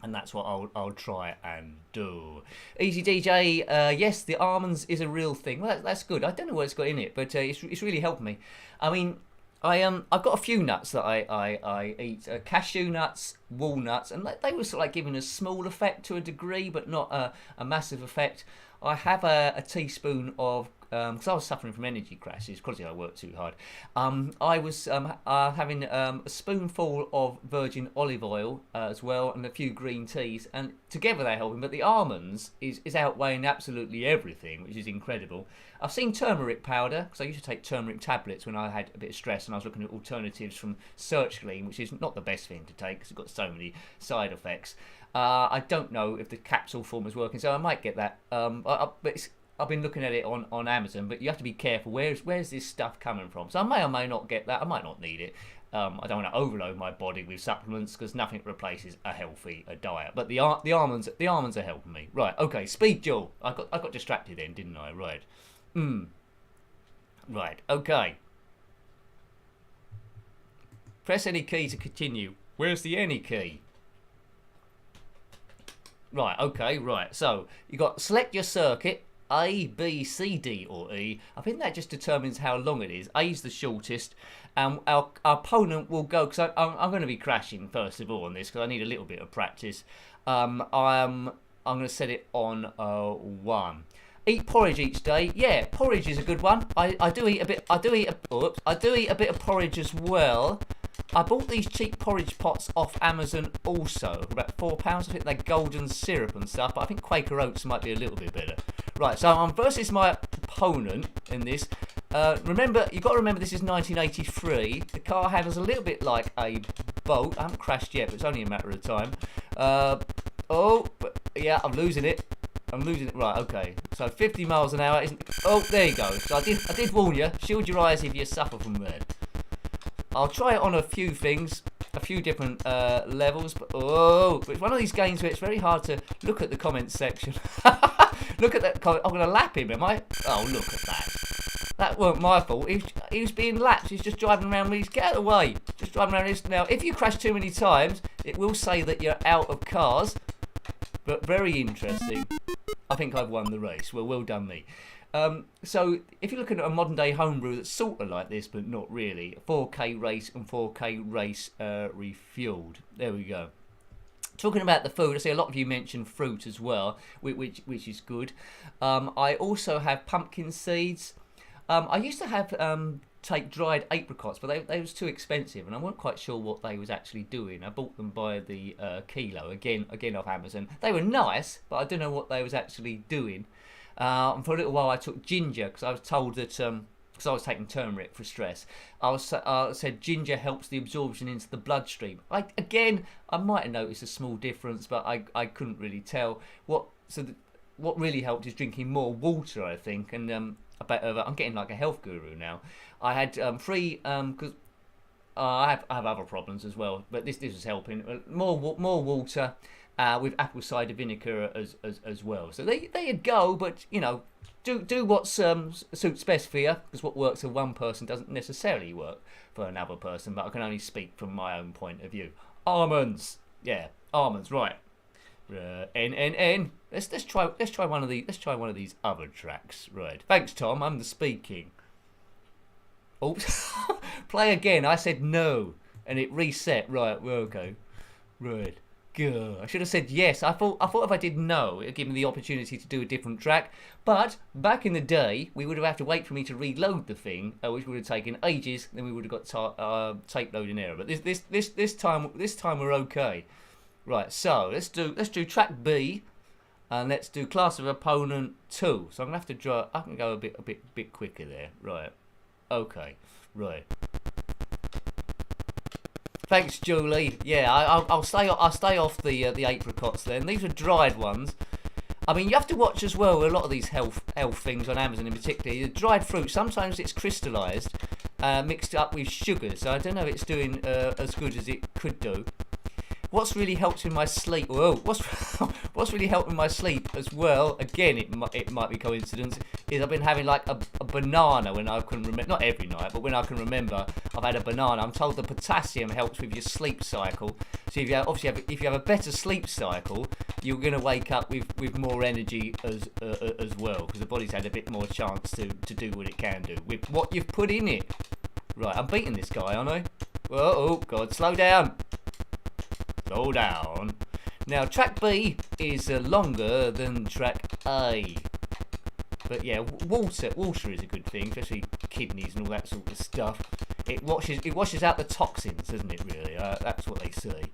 and that's what I'll try and do. Easy DJ, yes, the almonds is a real thing. Well, that's good. I don't know what it's got in it, but it's really helped me. I mean, I've got a few nuts that I eat, cashew nuts, walnuts, and they were sort of like giving a small effect to a degree, but not a massive effect. I have a teaspoon of, because I was suffering from energy crashes, because I worked too hard. I was having a spoonful of virgin olive oil as well, and a few green teas, and together they're helping. But the almonds is outweighing absolutely everything, which is incredible. I've seen turmeric powder, because I used to take turmeric tablets when I had a bit of stress, and I was looking at alternatives from Search Clean, which is not the best thing to take because it's got so many side effects. I don't know if the capsule form is working, so I might get that. But I've been looking at it on Amazon, but you have to be careful. Where's this stuff coming from? So I may or may not get that. I might not need it. I don't want to overload my body with supplements because nothing replaces a healthy diet. But the almonds are helping me. Right. Okay. Speed Duel. I got distracted then, didn't I? Right. Right. Okay. Press any key to continue. Where's the any key? Right, okay, right. So, you got select your circuit, A, B, C, D, or E. I think that just determines how long it is. A is the shortest. Our opponent will go, because I'm going to be crashing first of all on this, because I need a little bit of practice. I'm going to set it on 1. Eat porridge each day. Yeah, porridge is a good one. I do eat a bit. I do eat a bit of porridge as well. I bought these cheap porridge pots off Amazon also for about £4. I think they're golden syrup and stuff, but I think Quaker Oats might be a little bit better. Right, so I'm versus my opponent in this. Remember, you've got to remember this is 1983. The car handles a little bit like a boat. I haven't crashed yet, but it's only a matter of time. Yeah, I'm losing it. Right, okay. So 50 miles an hour isn't... Oh, there you go. So I did warn you. Shield your eyes if you suffer from that. I'll try it on a few things, a few different levels, but it's one of these games where it's very hard to look at the comments section. Look at that comment. I'm going to lap him, am I? Oh, look at that. That weren't my fault. He was being lapped. He's just driving around me. Get out of the way. Just driving around this. Now, if you crash too many times, it will say that you're out of cars. But very interesting. I think I've won the race. Well done me. So if you're looking at a modern day homebrew that's sort of like this but not really, 4K race and 4K race refueled. There we go. Talking about the food, I see a lot of you mention fruit as well, which is good. I also have pumpkin seeds. I used to have take dried apricots, but they was too expensive and I wasn't quite sure what they was actually doing. I bought them by the kilo again off Amazon. They were nice, but I don't know what they was actually doing. And for a little while I took ginger because I was told that, because I was taking turmeric for stress, I said ginger helps the absorption into the bloodstream. I might have noticed a small difference, but I couldn't really tell. What really helped is drinking more water, I think, and I'm getting like a health guru now. I had because I have other problems as well, but this was helping. More water. With apple cider vinegar as well. So there you go, but you know, do what suits best for you, because what works for one person doesn't necessarily work for another person, but I can only speak from my own point of view. Almonds. Yeah, almonds, right. N. Let's try one of these other tracks. Right. Thanks, Tom. I'm the speaking. Oops. Play again. I said no, and it reset. Right, well, okay. Right. Gah, I should have said yes. I thought if I did no, it would give me the opportunity to do a different track. But back in the day, we would have had to wait for me to reload the thing, which would have taken ages. Then we would have got tape loading error. But this time we're okay. Right. So let's do track B, and let's do class of opponent 2. So I'm gonna have to draw. I can go a bit quicker there. Right. Okay. Right. Thanks, Julie. Yeah, I'll stay off the apricots then. These are dried ones. I mean, you have to watch as well a lot of these health things on Amazon in particular. The dried fruit, sometimes it's crystallised, mixed up with sugar. So I don't know if it's doing as good as it could do. What's really helped in my sleep? Whoa, what's really helped in my sleep as well? Again, it might be coincidence. Is I've been having like a banana when I can remember. Not every night, but when I can remember, I've had a banana. I'm told the potassium helps with your sleep cycle. So if you have a better sleep cycle, you're going to wake up with more energy as well, because the body's had a bit more chance to do what it can do with what you've put in it. Right, I'm beating this guy, aren't I? Whoa, oh God, slow down. Slow down. Now, track B is longer than track A. But yeah, water is a good thing, especially kidneys and all that sort of stuff. It washes out the toxins, doesn't it? Really, that's what they say.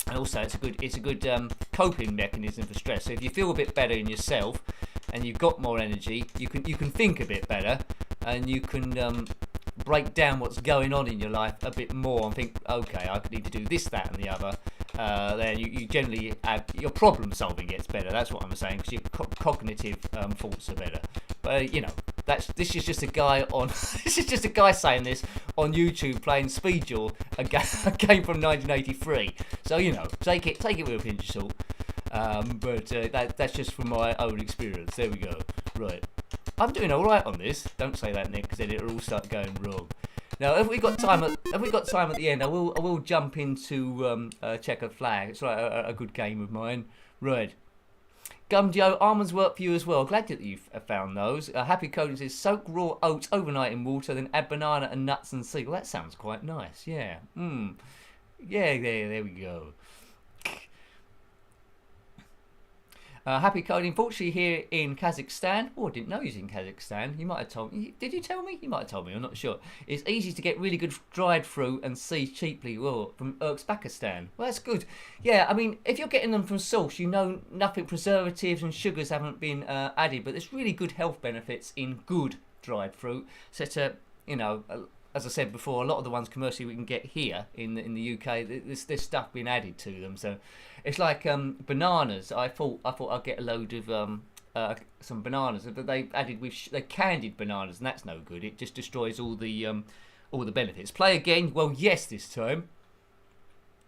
And also, it's a good coping mechanism for stress. So if you feel a bit better in yourself, and you've got more energy, you can think a bit better, and you can break down what's going on in your life a bit more and think, okay, I need to do this, that, and the other. Then you generally your problem solving gets better. That's what I'm saying, because your cognitive thoughts are better. But this is just a guy saying this on YouTube playing Speedjaw, a game from 1983. So take it with a pinch of salt. But that's just from my own experience. There we go. Right. I'm doing all right on this. Don't say that, Nick, because then it'll all start going wrong. Now, if we got time at the end, I will jump into Checkered Flag. It's a good game of mine. Right. Gum Joe, almonds work for you as well. Glad that you've found those. Happy Coding says soak raw oats overnight in water, then add banana and nuts and seed. Well, that sounds quite nice. Yeah. Yeah. There we go. Happy Coding, fortunately here in Kazakhstan. Oh, I didn't know he was in Kazakhstan. You might have told me. Did you tell me? You might have told me, I'm not sure. It's easy to get really good dried fruit and seeds cheaply from Uzbekistan. Well, that's good. Yeah, I mean, if you're getting them from source, nothing preservatives and sugars haven't been added, but there's really good health benefits in good dried fruit. So as I said before, a lot of the ones commercially we can get here in the UK, there's stuff being added to them. So it's like bananas. I thought I'd get a load of some bananas, but they added they candied bananas, and that's no good. It just destroys all the benefits. Play again. Well, yes, this time.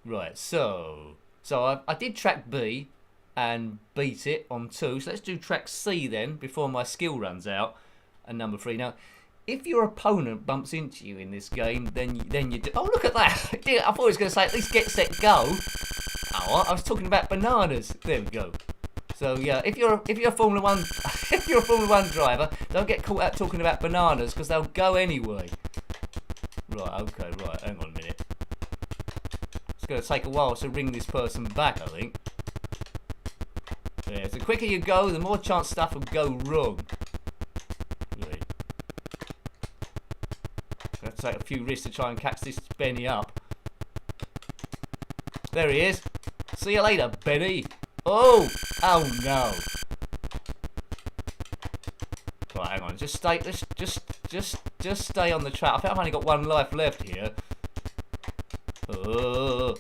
Right. So I did track B and beat it on 2. So let's do track C then before my skill runs out. And number 3 now. If your opponent bumps into you in this game, then you do. Oh, look at that! I thought he was going to say at least get set go. Oh, I was talking about bananas. There we go. So yeah, if you're a Formula One driver, don't get caught out talking about bananas because they'll go anyway. Right. Okay. Right. Hang on a minute. It's going to take a while to ring this person back, I think. Yeah. So the quicker you go, the more chance stuff will go wrong. Let's take a few risks to try and catch this Benny up. There he is. See you later, Benny. Oh no. Right, hang on. Just stay on the track. I think I've only got one life left here. Oh.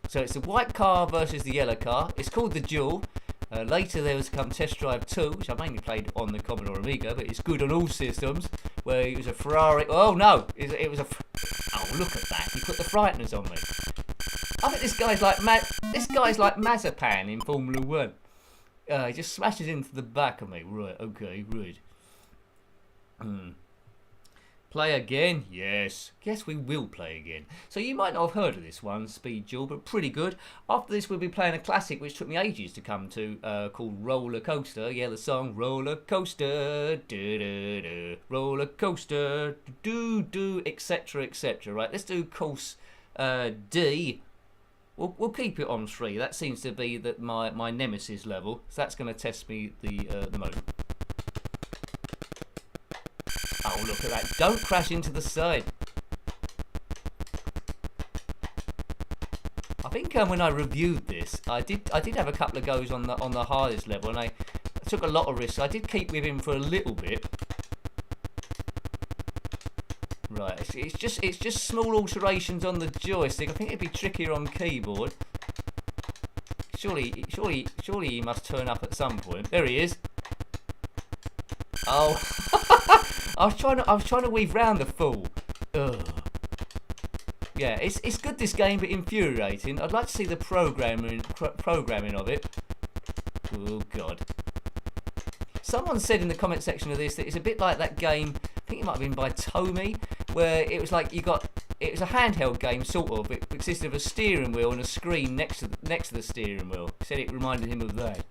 So it's the white car versus the yellow car. It's called the Duel. Later there was come Test Drive 2, which I mainly played on the Commodore Amiga, but it's good on all systems, where it was a Ferrari. Oh no, it was a. Oh, look at that! He put the frighteners on me. I think this guy's like Mazepan in Formula 1. He just smashes into the back of me. Right, okay, right. Play again? Yes. Yes, we will play again. So you might not have heard of this one, Speed Duel, but pretty good. After this, we'll be playing a classic which took me ages to come to, called Roller Coaster. Yeah, the song Roller Coaster, do-do-do, Roller Coaster, do-do, etc., etc. Right, let's do course D. We'll keep it on 3. That seems to be my nemesis level. So that's going to test me the mode. Oh, look at that! Don't crash into the side. I think when I reviewed this, I did have a couple of goes on the hardest level, and I took a lot of risks. I did keep with him for a little bit. Right, it's just small alterations on the joystick. I think it'd be trickier on keyboard. Surely he must turn up at some point. There he is. Oh, I was trying to weave round the fool. Ugh. Yeah, it's good, this game, but infuriating. I'd like to see the programming of it. Oh God. Someone said in the comment section of this that it's a bit like that game, I think it might have been by Tommy, where it was like it was a handheld game, sort of. It consisted of a steering wheel and a screen next to the steering wheel. He said it reminded him of that.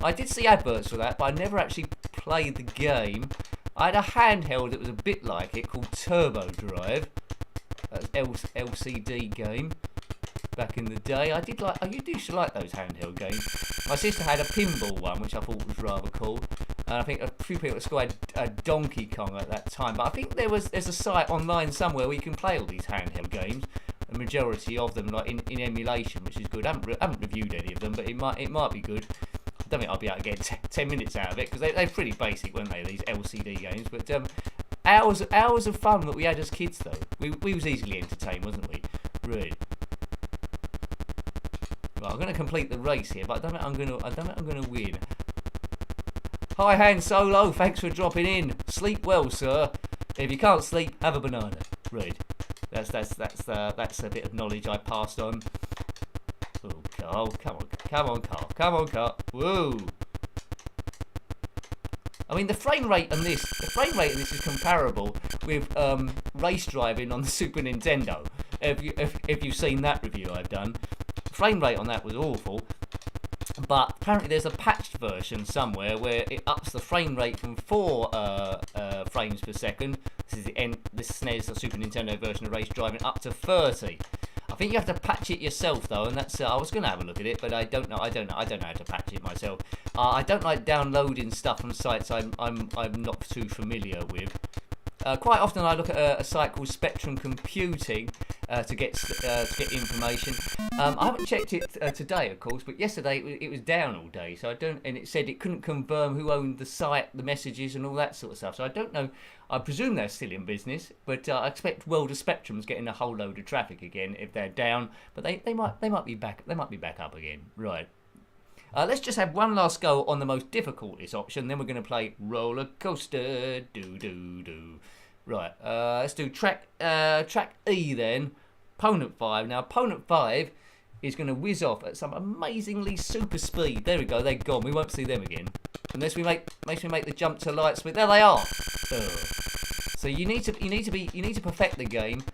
I did see adverts for that, but I never actually played the game. I had a handheld that was a bit like it, called Turbo Drive. LCD game back in the day. I used to like those handheld games. My sister had a pinball one, which I thought was rather cool. And I think a few people at school had a Donkey Kong at that time. But I think there's a site online somewhere where you can play all these handheld games. A majority of them like in emulation, which is good. I haven't reviewed any of them, but it might be good. I don't think I'll be able to get 10 minutes out of it, because they're pretty basic, weren't they, these LCD games? But hours of fun that we had as kids, though. We was easily entertained, wasn't we? Really. Right, I'm going to complete the race here, but I don't think I'm going to win. Hi, Han Solo. Thanks for dropping in. Sleep well, sir. If you can't sleep, have a banana. Right. That's a bit of knowledge I passed on. Oh, Carl, come on, Carl. Whoa. I mean, the frame rate in this is comparable with race driving on the Super Nintendo. If you've seen that review I've done, frame rate on that was awful. But apparently there's a patched version somewhere where it ups the frame rate from 4 frames per second. This is the SNES or Super Nintendo version of race driving, up to 30. I think you have to patch it yourself though, and that's I was going to have a look at it, but I don't know how to patch it myself. I don't like downloading stuff from sites I'm not too familiar with. Quite often I look at a site called Spectrum Computing to get information. I haven't checked it today, of course, but yesterday it was down all day, so and it said it couldn't confirm who owned the site, the messages, and all that sort of stuff. So I don't know. I presume they're still in business, but I expect World of Spectrum's getting a whole load of traffic again if they're down. But they might be back. They might be back up again. Right. Let's just have one last go on the most difficultest option. Then we're going to play Roller Coaster. Do. Right. Let's do track E then. Opponent 5. Now Opponent 5 is going to whiz off at some amazingly super speed. There we go. They're gone. We won't see them again unless we make the jump to light speed. There they are. So you need to perfect the game,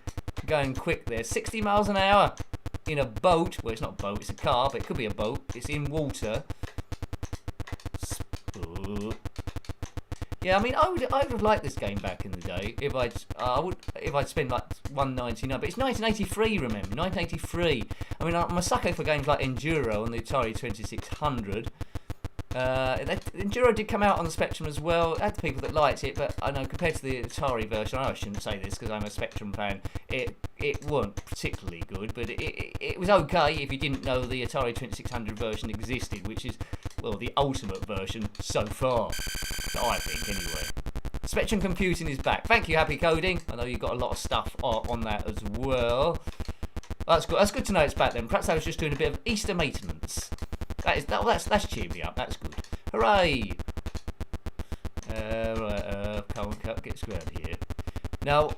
going quick there. 60 miles an hour. In a boat, well, it's not a boat, it's a car, but it could be a boat. It's in water. Yeah, I mean, I would have liked this game back in the day if I'd spend like $1.99. But it's 1983, remember, 1983. I mean, I'm a sucker for games like Enduro on the Atari 2600. Enduro did come out on the Spectrum as well. It had the people that liked it, but I know compared to the Atari version, I shouldn't say this because I'm a Spectrum fan, it wasn't particularly good, but it was okay if you didn't know the Atari 2600 version existed, which is, well, the ultimate version so far, I think, anyway. Spectrum Computing is back. Thank you, Happy Coding. I know you've got a lot of stuff on that as well. That's good. That's good to know it's back then. Perhaps I was just doing a bit of Easter maintenance. That's cheered me up. That's good. Hooray! Right, come on, get screwed out of here. Now,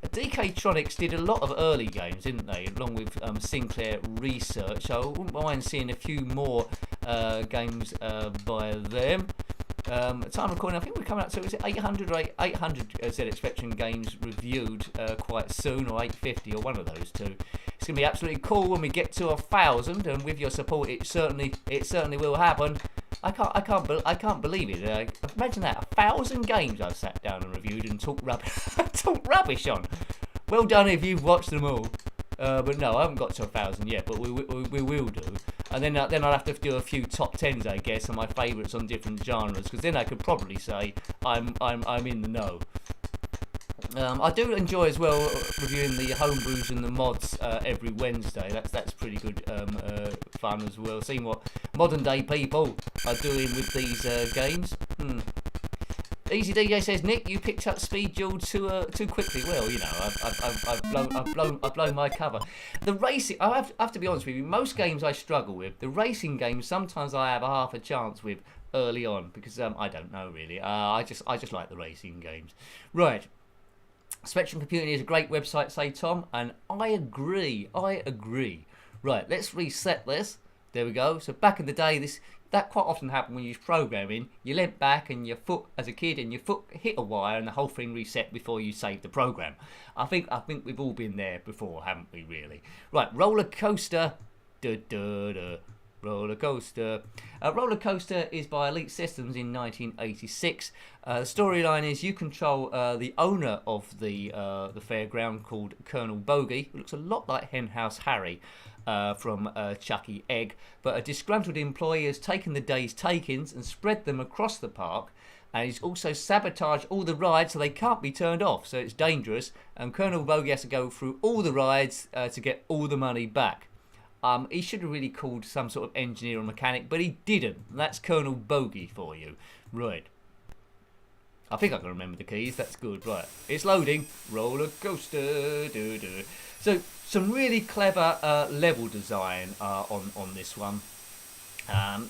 DK Tronics did a lot of early games, didn't they? Along with Sinclair Research. So I wouldn't mind seeing a few more games by them. At the time of recording, I think we're coming up to, is it 800 or 800 ZX Spectrum games reviewed quite soon, or 850, or one of those two. It's going to be absolutely cool when we get to 1,000, and with your support, it certainly will happen. I can't believe it. Imagine that, 1,000 games I've sat down and reviewed and talked rubbish on. Well done if you've watched them all. But no, I haven't got to 1,000 yet, but we will do. And then I'll have to do a few top 10s, I guess, and my favourites on different genres, because then I could probably say I'm in the know. I do enjoy as well reviewing the homebrews and the mods every Wednesday. That's pretty good fun as well. Seeing what modern day people are doing with these games. Easy DJ says, Nick, you picked up Speed Duel too quickly. Well, you know, I've blown my cover. The racing, I have to be honest with you. Most games I struggle with. The racing games sometimes I have a half a chance with early on because I don't know really. I just like the racing games. Right. Spectrum Computing is a great website, say Tom, and I agree. Right, let's reset this. There we go. So back in the day, that quite often happened when you was programming. You leant back and your foot, as a kid, and your foot hit a wire, and the whole thing reset before you saved the program. I think we've all been there before, haven't we? Really? Right, roller coaster. Roller Coaster. Roller Coaster is by Elite Systems in 1986. The storyline is you control the owner of the fairground called Colonel Bogey, who looks a lot like Henhouse Harry from Chucky Egg, but a disgruntled employee has taken the day's takings and spread them across the park, and he's also sabotaged all the rides so they can't be turned off, so it's dangerous, and Colonel Bogey has to go through all the rides to get all the money back. He should have really called some sort of engineer or mechanic, but he didn't. That's Colonel Bogey for you. Right. I think I can remember the keys. That's good. Right. It's loading. Roller coaster. So, some really clever level design on this one.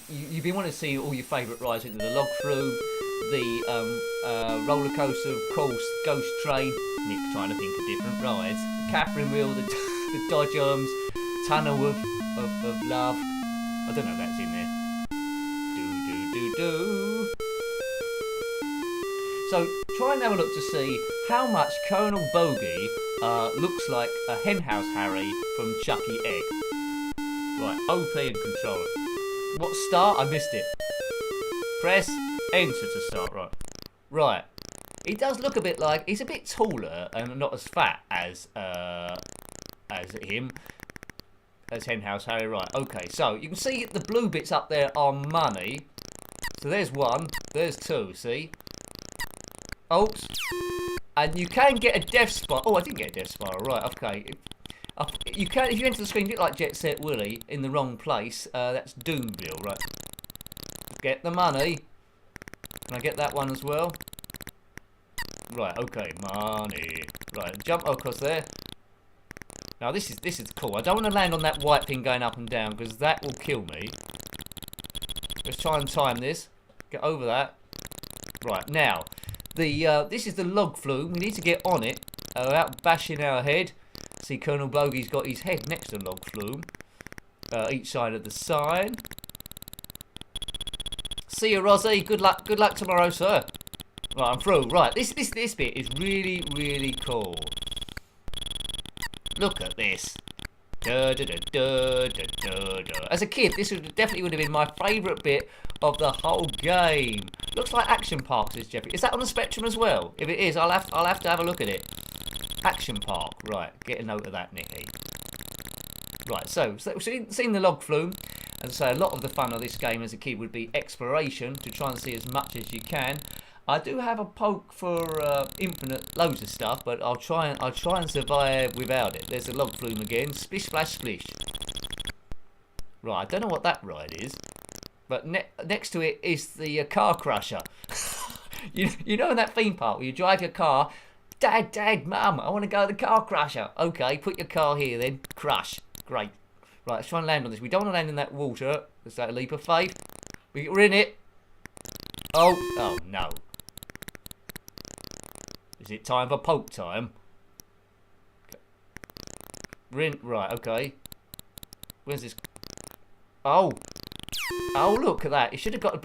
You've been wanting to see all your favourite rides into the log flume, the roller coaster, of course, Ghost Train. Nick's trying to think of different rides. The Catherine Wheel, the Dodge Arms, Tunnel of Love. I don't know if that's in there. Do. So try and have a look to see how much Colonel Bogey looks like a Henhouse Harry from Chucky Egg. Right, OP and controller. What start? I missed it. Press enter to start. Right. He does look a bit like he's a bit taller and not as fat as him. As Henhouse Harry, right, okay, so you can see the blue bits up there are money. So there's one, there's two, see? Oops. And you can get a death spiral. Oh, I didn't get a death spiral, right, okay. You can, if you enter the screen, you look like Jet Set Willy in the wrong place. That's Doomville, right. Get the money. Can I get that one as well? Right, okay, money. Right, jump across there. Now this is cool. I don't want to land on that white thing going up and down because that will kill me. Let's try and time this. Get over that. Right, now this is the log flume. We need to get on it without bashing our head. See, Colonel Bogey's got his head next to the log flume. Each side of the sign. See you, Rosie. Good luck tomorrow, sir. Right, I'm through. Right, this bit is really, really cool. Look at this. As a kid, this definitely would have been my favourite bit of the whole game. Looks like Action Park, says Jeffrey. Is that on the Spectrum as well? If it is, I'll have to have a look at it. Action Park, right. Get a note of that, Nicky. Right, so seen the log flume. As I say, a lot of the fun of this game as a kid would be exploration to try and see as much as you can. I do have a poke for infinite loads of stuff, but I'll try and survive without it. There's a log flume again. Splish splash splish. Right, I don't know what that ride is, but next to it is the car crusher. you know in that theme park where you drive your car, Dad, Mum, I want to go to the car crusher. Okay, put your car here then. Crush. Great. Right, let's try and land on this. We don't want to land in that water. Is that a leap of faith? We're in it. Oh no. Is it time for poke time? We're in. Right, okay. Where's this? Oh, look at that. It should have got a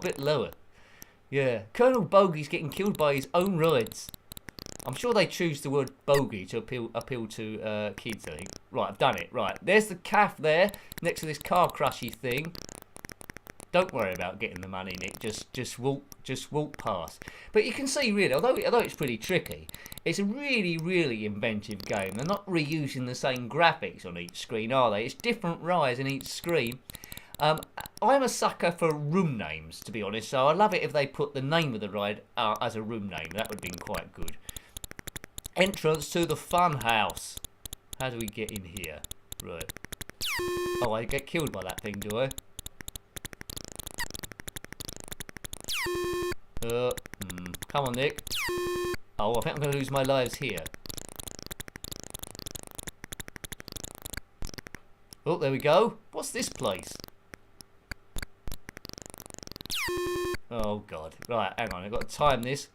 bit lower. Yeah, Colonel Bogey's getting killed by his own rides. I'm sure they choose the word bogey to appeal to kids, I think. Right, I've done it. Right, there's the calf there next to this car crushy thing. Don't worry about getting the money, Nick. Just walk past. But you can see, really, although it's pretty tricky, It's a really, really inventive game. They're not reusing the same graphics on each screen, are they? It's different rides in each screen. I'm a sucker for room names, to be honest, so I love it if they put the name of the ride as a room name. That would have been quite good. Entrance to the fun house. How do we get in here? Right. Oh, I get killed by that thing, do I? Come on, Nick. Oh, I think I'm going to lose my lives here. Oh, there we go. What's this place? Oh, God. Right, hang on. I've got to time this.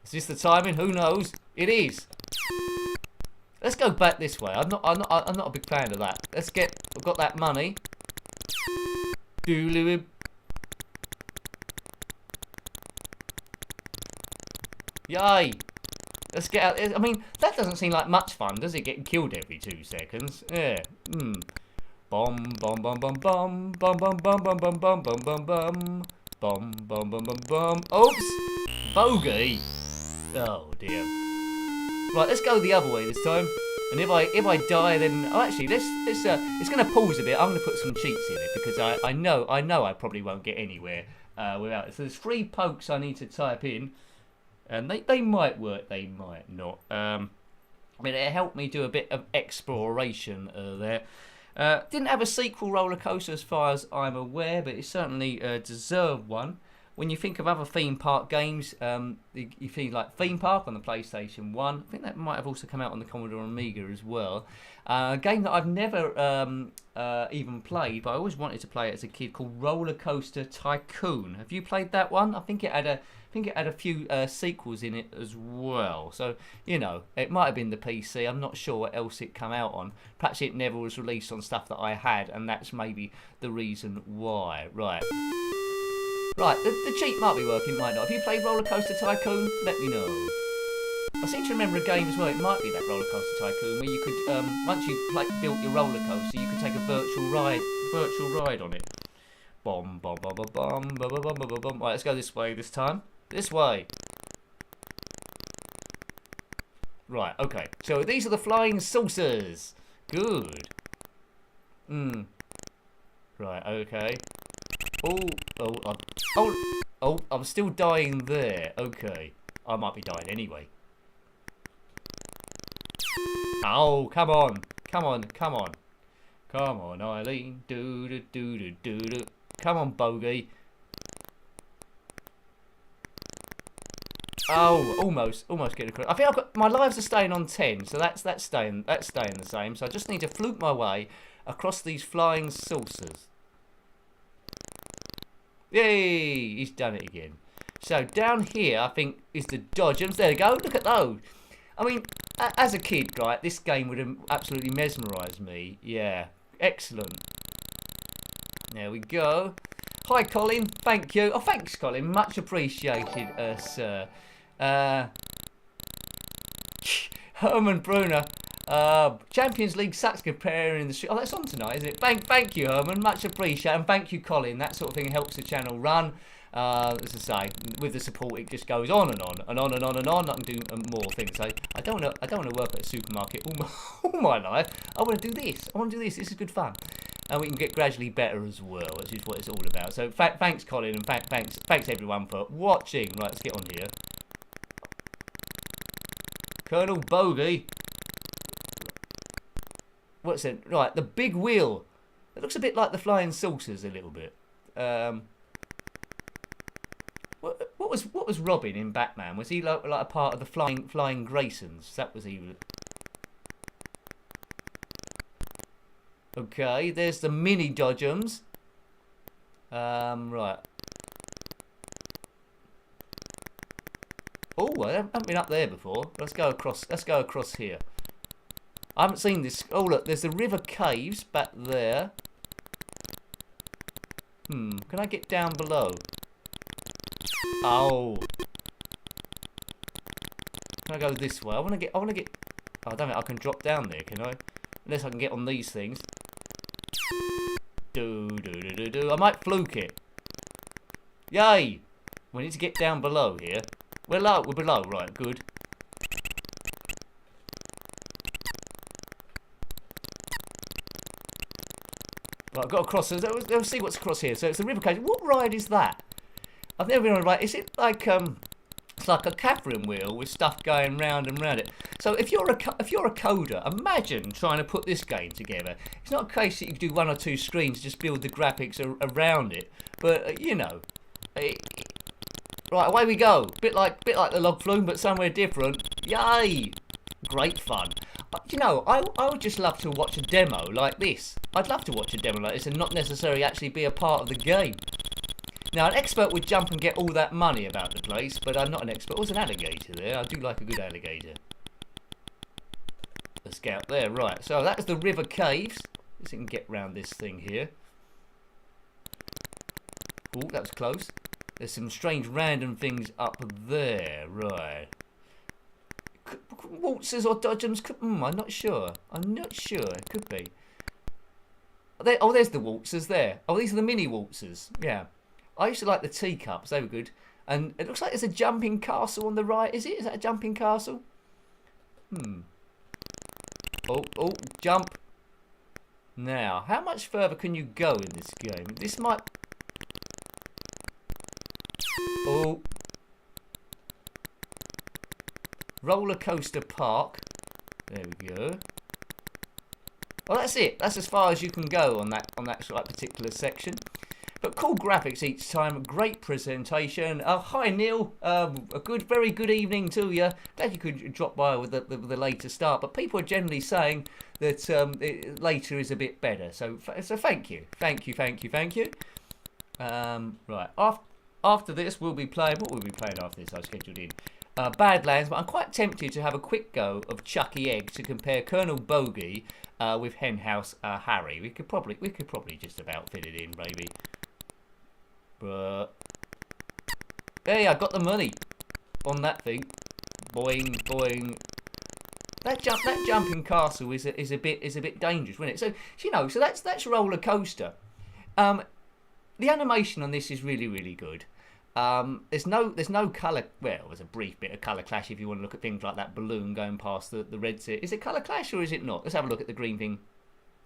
Is this the timing? Who knows? It is. Let's go back this way. I'm not a big fan of that. Let's get... I've got that money. Dooloo. Yay! Let's get out. I mean, that doesn't seem like much fun, does it? Getting killed every 2 seconds. Yeah. Bom bom bom bom bom bom bom bom bom bom bom bom bom bom bom bom bom bom bom. Oops! Bogey! Oh dear. Right, let's go the other way this time. And if I die, then actually let's it's going to pause a bit. I'm going to put some cheats in it because I know I probably won't get anywhere without it. So there's 3 pokes I need to type in. And they might work, they might not. I mean, it helped me do a bit of exploration there. Didn't have a sequel roller coaster as far as I'm aware, but it certainly deserved one. When you think of other theme park games, you think like Theme Park on the PlayStation 1. I think that might have also come out on the Commodore Amiga as well. A game that I've never even played, but I always wanted to play it as a kid, called Roller Coaster Tycoon. Have you played that one? I think it had a few sequels in it as well. So, you know, it might have been the PC. I'm not sure what else it came out on. Perhaps it never was released on stuff that I had, and that's maybe the reason why. Right. Right, the cheat might be working, might not. Have you played Roller Coaster Tycoon? Let me know. I seem to remember a game as well, it might be that Roller Coaster Tycoon, where you could, once you built your roller coaster, you could take a virtual ride on it. Bom, bom, bom, bom, bom, bom, bom, bom, bom, bom. Right, let's go this way this time. This way. Right, okay. So these are the flying saucers. Good. Right, okay. Oh, I'm still dying there. Okay. I might be dying anyway. Oh, come on. Come on, come on. Come on, Eileen. Do. Come on, Bogey. Oh, almost getting across. I think I've got my lives are staying on 10, so that's staying the same. So I just need to fluke my way across these flying saucers. Yay! He's done it again. So down here, I think, is the dodgems. There we go. Look at those. I mean, as a kid, right, this game would have absolutely mesmerised me. Yeah, excellent. There we go. Hi, Colin. Thank you. Oh, thanks, Colin. Much appreciated, sir. Herman Bruner. Champions League sucks comparing in the street. Oh, that's on tonight, is it? Thank you, Herman. Much appreciated. And thank you, Colin. That sort of thing helps the channel run. As I say, with the support, it just goes on and on and on and on and on. I can do more things. I don't want to work at a supermarket all my life. I want to do this. This is good fun. And we can get gradually better as well, which is what it's all about. So thanks, Colin, and thanks everyone for watching. Right, let's get on here. Colonel Bogey. What's it? Right, the big wheel. It looks a bit like the flying saucers a little bit. What was Robin in Batman? Was he like a part of the flying Graysons? That was he. Okay, there's the mini dodgems. Right. Oh, I haven't been up there before. Let's go across here. I haven't seen this. Oh, look, there's the river caves back there. Can I get down below? Oh. Can I go this way? I want to get. Oh, damn it! I can drop down there, can I? Unless I can get on these things. Do. I might fluke it. Yay! We need to get down below here. We're below, right? Good. Right, I've got to cross. Let's see what's across here. So it's the river cage. What ride is that? I've never been on a ride. Is it like it's like a Catherine wheel with stuff going round and round it. So if you're a coder, imagine trying to put this game together. It's not a case that you can do 1 or 2 screens, just build the graphics around it. But you know, right, away we go. Bit like the log flume, but somewhere different. Yay! Great fun. You know, I would just love to watch a demo like this. I'd love to watch a demo like this and not necessarily actually be a part of the game. Now, an expert would jump and get all that money about the place, but I'm not an expert. There's an alligator there. I do like a good alligator. Let's get out there. Right, so that's the river caves. Let's see if we can get round this thing here. Oh, that was close. There's some strange random things up there. Right. Waltzers or dodgems? I'm not sure. I'm not sure. It could be. Oh, there's the waltzers there. Oh, these are the mini waltzers. Yeah. I used to like the teacups. They were good. And it looks like there's a jumping castle on the right. Is it? Is that a jumping castle? Oh, jump. Now, how much further can you go in this game? This might... Oh. Roller coaster park. There we go. Well, that's it. That's as far as you can go on that sort of particular section. But cool graphics each time. Great presentation. Hi Neil. A very good evening to you. Glad you could drop by with the later start. But people are generally saying that later is a bit better. So thank you. Right. After this, we'll be playing. What will we be playing after this? I scheduled in. Badlands, but I'm quite tempted to have a quick go of Chucky Egg to compare Colonel Bogey with Henhouse Harry. We could probably just about fit it in, maybe. But hey, I got the money on that thing. Boing, boing. That jumping castle is a bit dangerous, isn't it? So you know, so that's roller coaster. The animation on this is really good. There's no colour. Well, there's a brief bit of colour clash if you want to look at things like that balloon going past the red sea. Is it colour clash or is it not? Let's have a look at the green thing.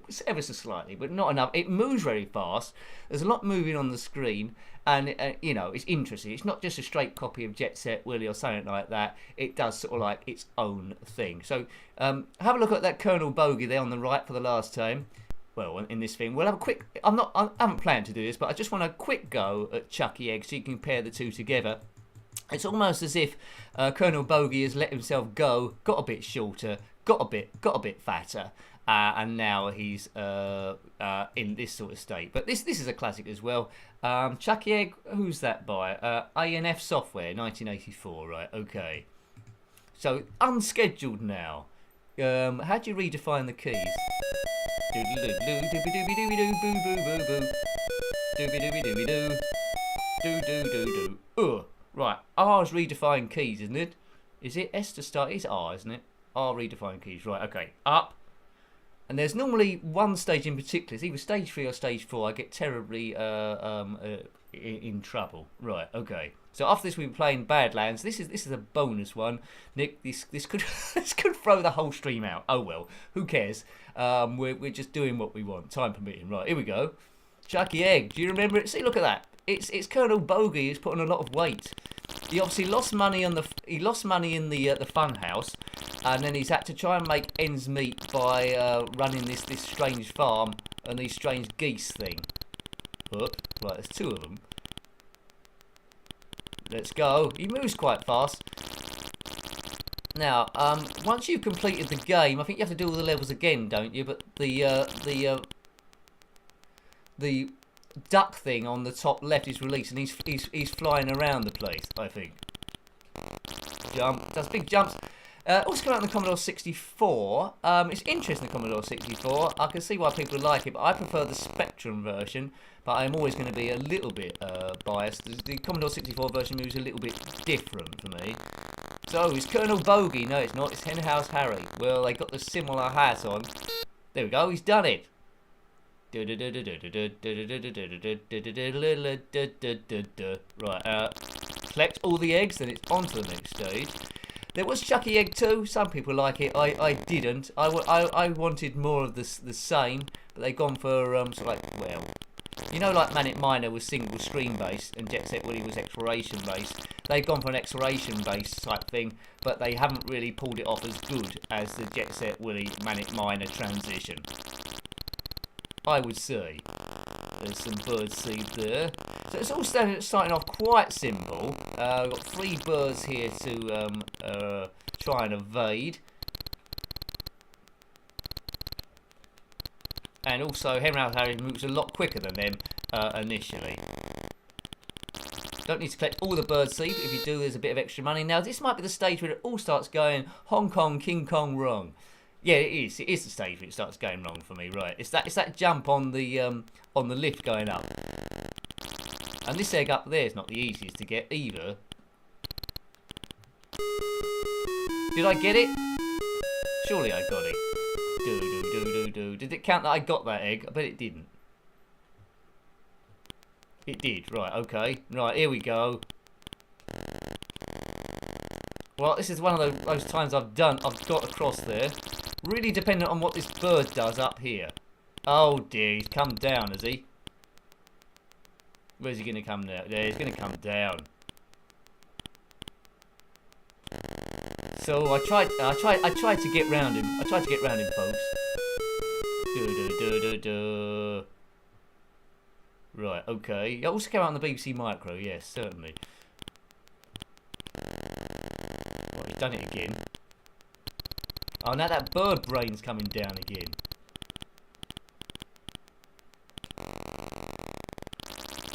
It's ever so slightly, but not enough. It moves very fast. There's a lot moving on the screen, and you know, it's interesting. It's not just a straight copy of Jet Set Willy or something like that. It does sort of like its own thing. So have a look at that Colonel Bogey there on the right for the last time. Well, in this thing, we'll have a quick... I haven't planned to do this, but I just want a quick go at Chucky Egg so you can compare the two together. It's almost as if Colonel Bogey has let himself go, got a bit shorter, got a bit fatter, and now he's in this sort of state. But this is a classic as well. Chucky Egg, who's that by? ANF Software, 1984, right? Okay. So unscheduled now. How do you redefine the keys? Right, R's redefine keys, isn't it? Is it S to start? It's R, isn't it? R redefine keys. Right, okay. Up. And there's normally one stage in particular. It's either stage 3 or stage 4. I get terribly in trouble. Right, okay. So after this, we'll be playing Badlands. This is a bonus one, Nick. This could this could throw the whole stream out. Oh well, who cares? We're just doing what we want, time permitting. Right, here we go. Chucky Egg. Do you remember it? See, look at that. It's Colonel Bogey who's put on a lot of weight. He obviously lost money in the fun house, and then he's had to try and make ends meet by running this strange farm and these strange geese thing. But right, there's 2 of them. Let's go. He moves quite fast. Now, once you've completed the game, I think you have to do all the levels again, don't you? But the duck thing on the top left is released, and he's flying around the place, I think. Jump. Does big jumps. Also come out on the Commodore 64. It's interesting, the Commodore 64. I can see why people like it, but I prefer the Spectrum version. But I'm always going to be a little bit biased. The Commodore 64 version moves a little bit different for me. So, is Colonel Bogey? No, it's not. It's Henhouse Harry. Well, they got the similar hat on. There we go. He's done it. Right. Collect all the eggs, then it's on to the next stage. There was Chucky Egg too. Some people like it. I didn't. I wanted more of the same, but they've gone for sort of like, well, you know, like Manic Miner was single screen based and Jet Set Willy was exploration based. They've gone for an exploration based type thing, but they haven't really pulled it off as good as the Jet Set Willy Manic Miner transition, I would say. There's some bird seed there. So it's all starting off quite simple. We've got 3 birds here to try and evade. And also, Harry moves a lot quicker than them initially. Don't need to collect all the bird seed. If you do, there's a bit of extra money. Now, this might be the stage where it all starts going Hong Kong, King Kong wrong. Yeah, it is. It is the stage where it starts going wrong for me. Right, it's that jump on the lift going up, and this egg up there is not the easiest to get either. Did I get it? Surely I got it. Do. Did it count that I got that egg? I bet it didn't. It did. Right. Okay. Right. Here we go. Well, this is one of those times I've got across there. Really dependent on what this bird does up here. Oh dear, he's come down, has he? Where's he going to come down? There, he's going to come down. So I tried to get round him. I tried to get round him, folks. Right, okay. It also came out on the BBC Micro, yes, certainly. Right, he's done it again. Oh, now that bird brain's coming down again.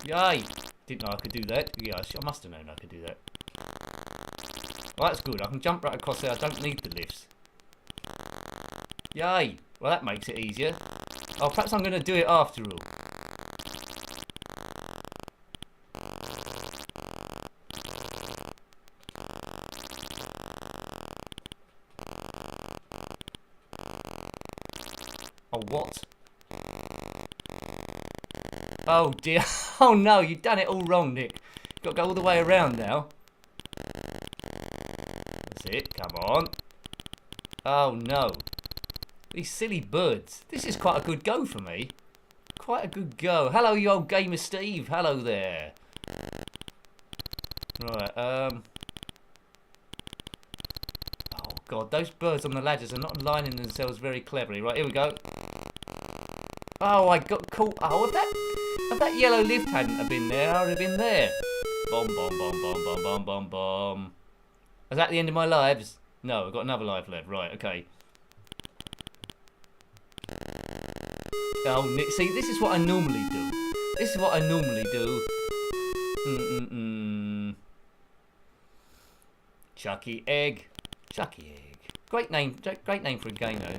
Yay! Didn't know I could do that. Yeah, I must have known I could do that. Well, that's good. I can jump right across there. I don't need the lifts. Yay! Well, that makes it easier. Oh, perhaps I'm going to do it after all. Oh, what? Oh, dear. Oh, no, you've done it all wrong, Nick. You've got to go all the way around now. That's it. Come on. Oh, no. These silly birds. This is quite a good go for me. Quite a good go. Hello, you old gamer Steve. Hello there. Right, Oh, God, those birds on the ladders are not aligning themselves very cleverly. Right, here we go. Oh, I got caught. Oh, if that yellow lift hadn't have been there, I would have been there. Bomb, bomb, bomb, bomb, bomb, bomb, bomb, bomb. Is that the end of my lives? No, I've got another life left. Right, okay. Oh, Nick, see, this is what I normally do. This is what I normally do. Chucky Egg. Chucky Egg. Great name for a game, though.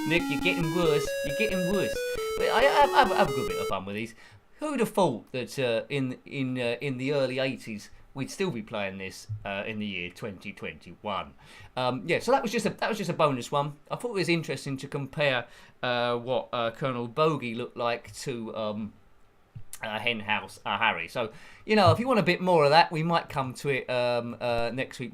Nick, you're getting worse. You're getting worse. But I have a good bit of fun with these. Who'd have thought that in the early 80s we'd still be playing this in the year 2021? Yeah, so that was just a bonus one. I thought it was interesting to compare what Colonel Bogey looked like to Henhouse Harry. So, you know, if you want a bit more of that, we might come to it next week,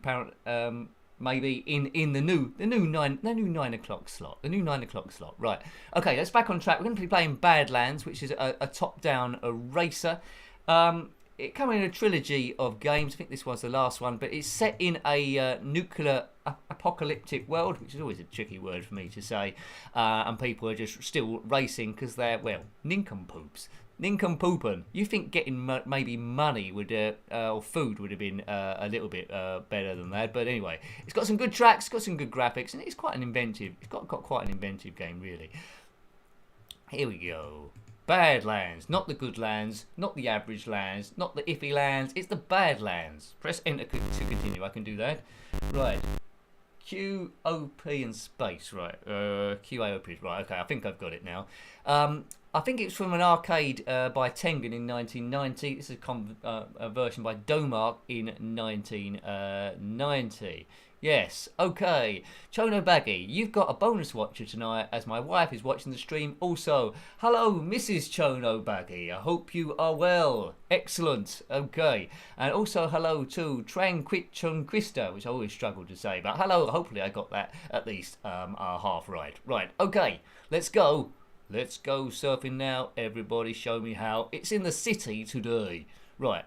maybe in the new 9 o'clock slot. The new 9 o'clock slot. Right. Okay, let's back on track. We're going to be playing Badlands, which is a top-down racer. It came in a trilogy of games. I think this was the last one, but it's set in a nuclear apocalyptic world, which is always a tricky word for me to say. And people are just still racing because they're, well, nincompoops. Nincompoopen. You think getting maybe money would or food would have been a little bit better than that, but anyway, it's got some good tracks, it's got some good graphics, and it's quite an inventive. It's got quite an inventive game, really. Here we go. Badlands, not the good lands, not the average lands, not the iffy lands. It's the Badlands. Press enter to continue. I can do that. Right. QOP and space. Right. QAOP. Right. Okay. I think I've got it now. I think it's from an arcade by Tengen in 1990. This is a version by Domark in 1990. Yes, okay. Chono Baggy, you've got a bonus watcher tonight as my wife is watching the stream also. Hello, Mrs. Chono Baggy. I hope you are well. Excellent. Okay. And also hello to Tranquit Chunquista, which I always struggle to say. But hello, hopefully I got that at least half right. Right, okay. Let's go. Let's go surfing now. Everybody show me how. It's in the city today. Right.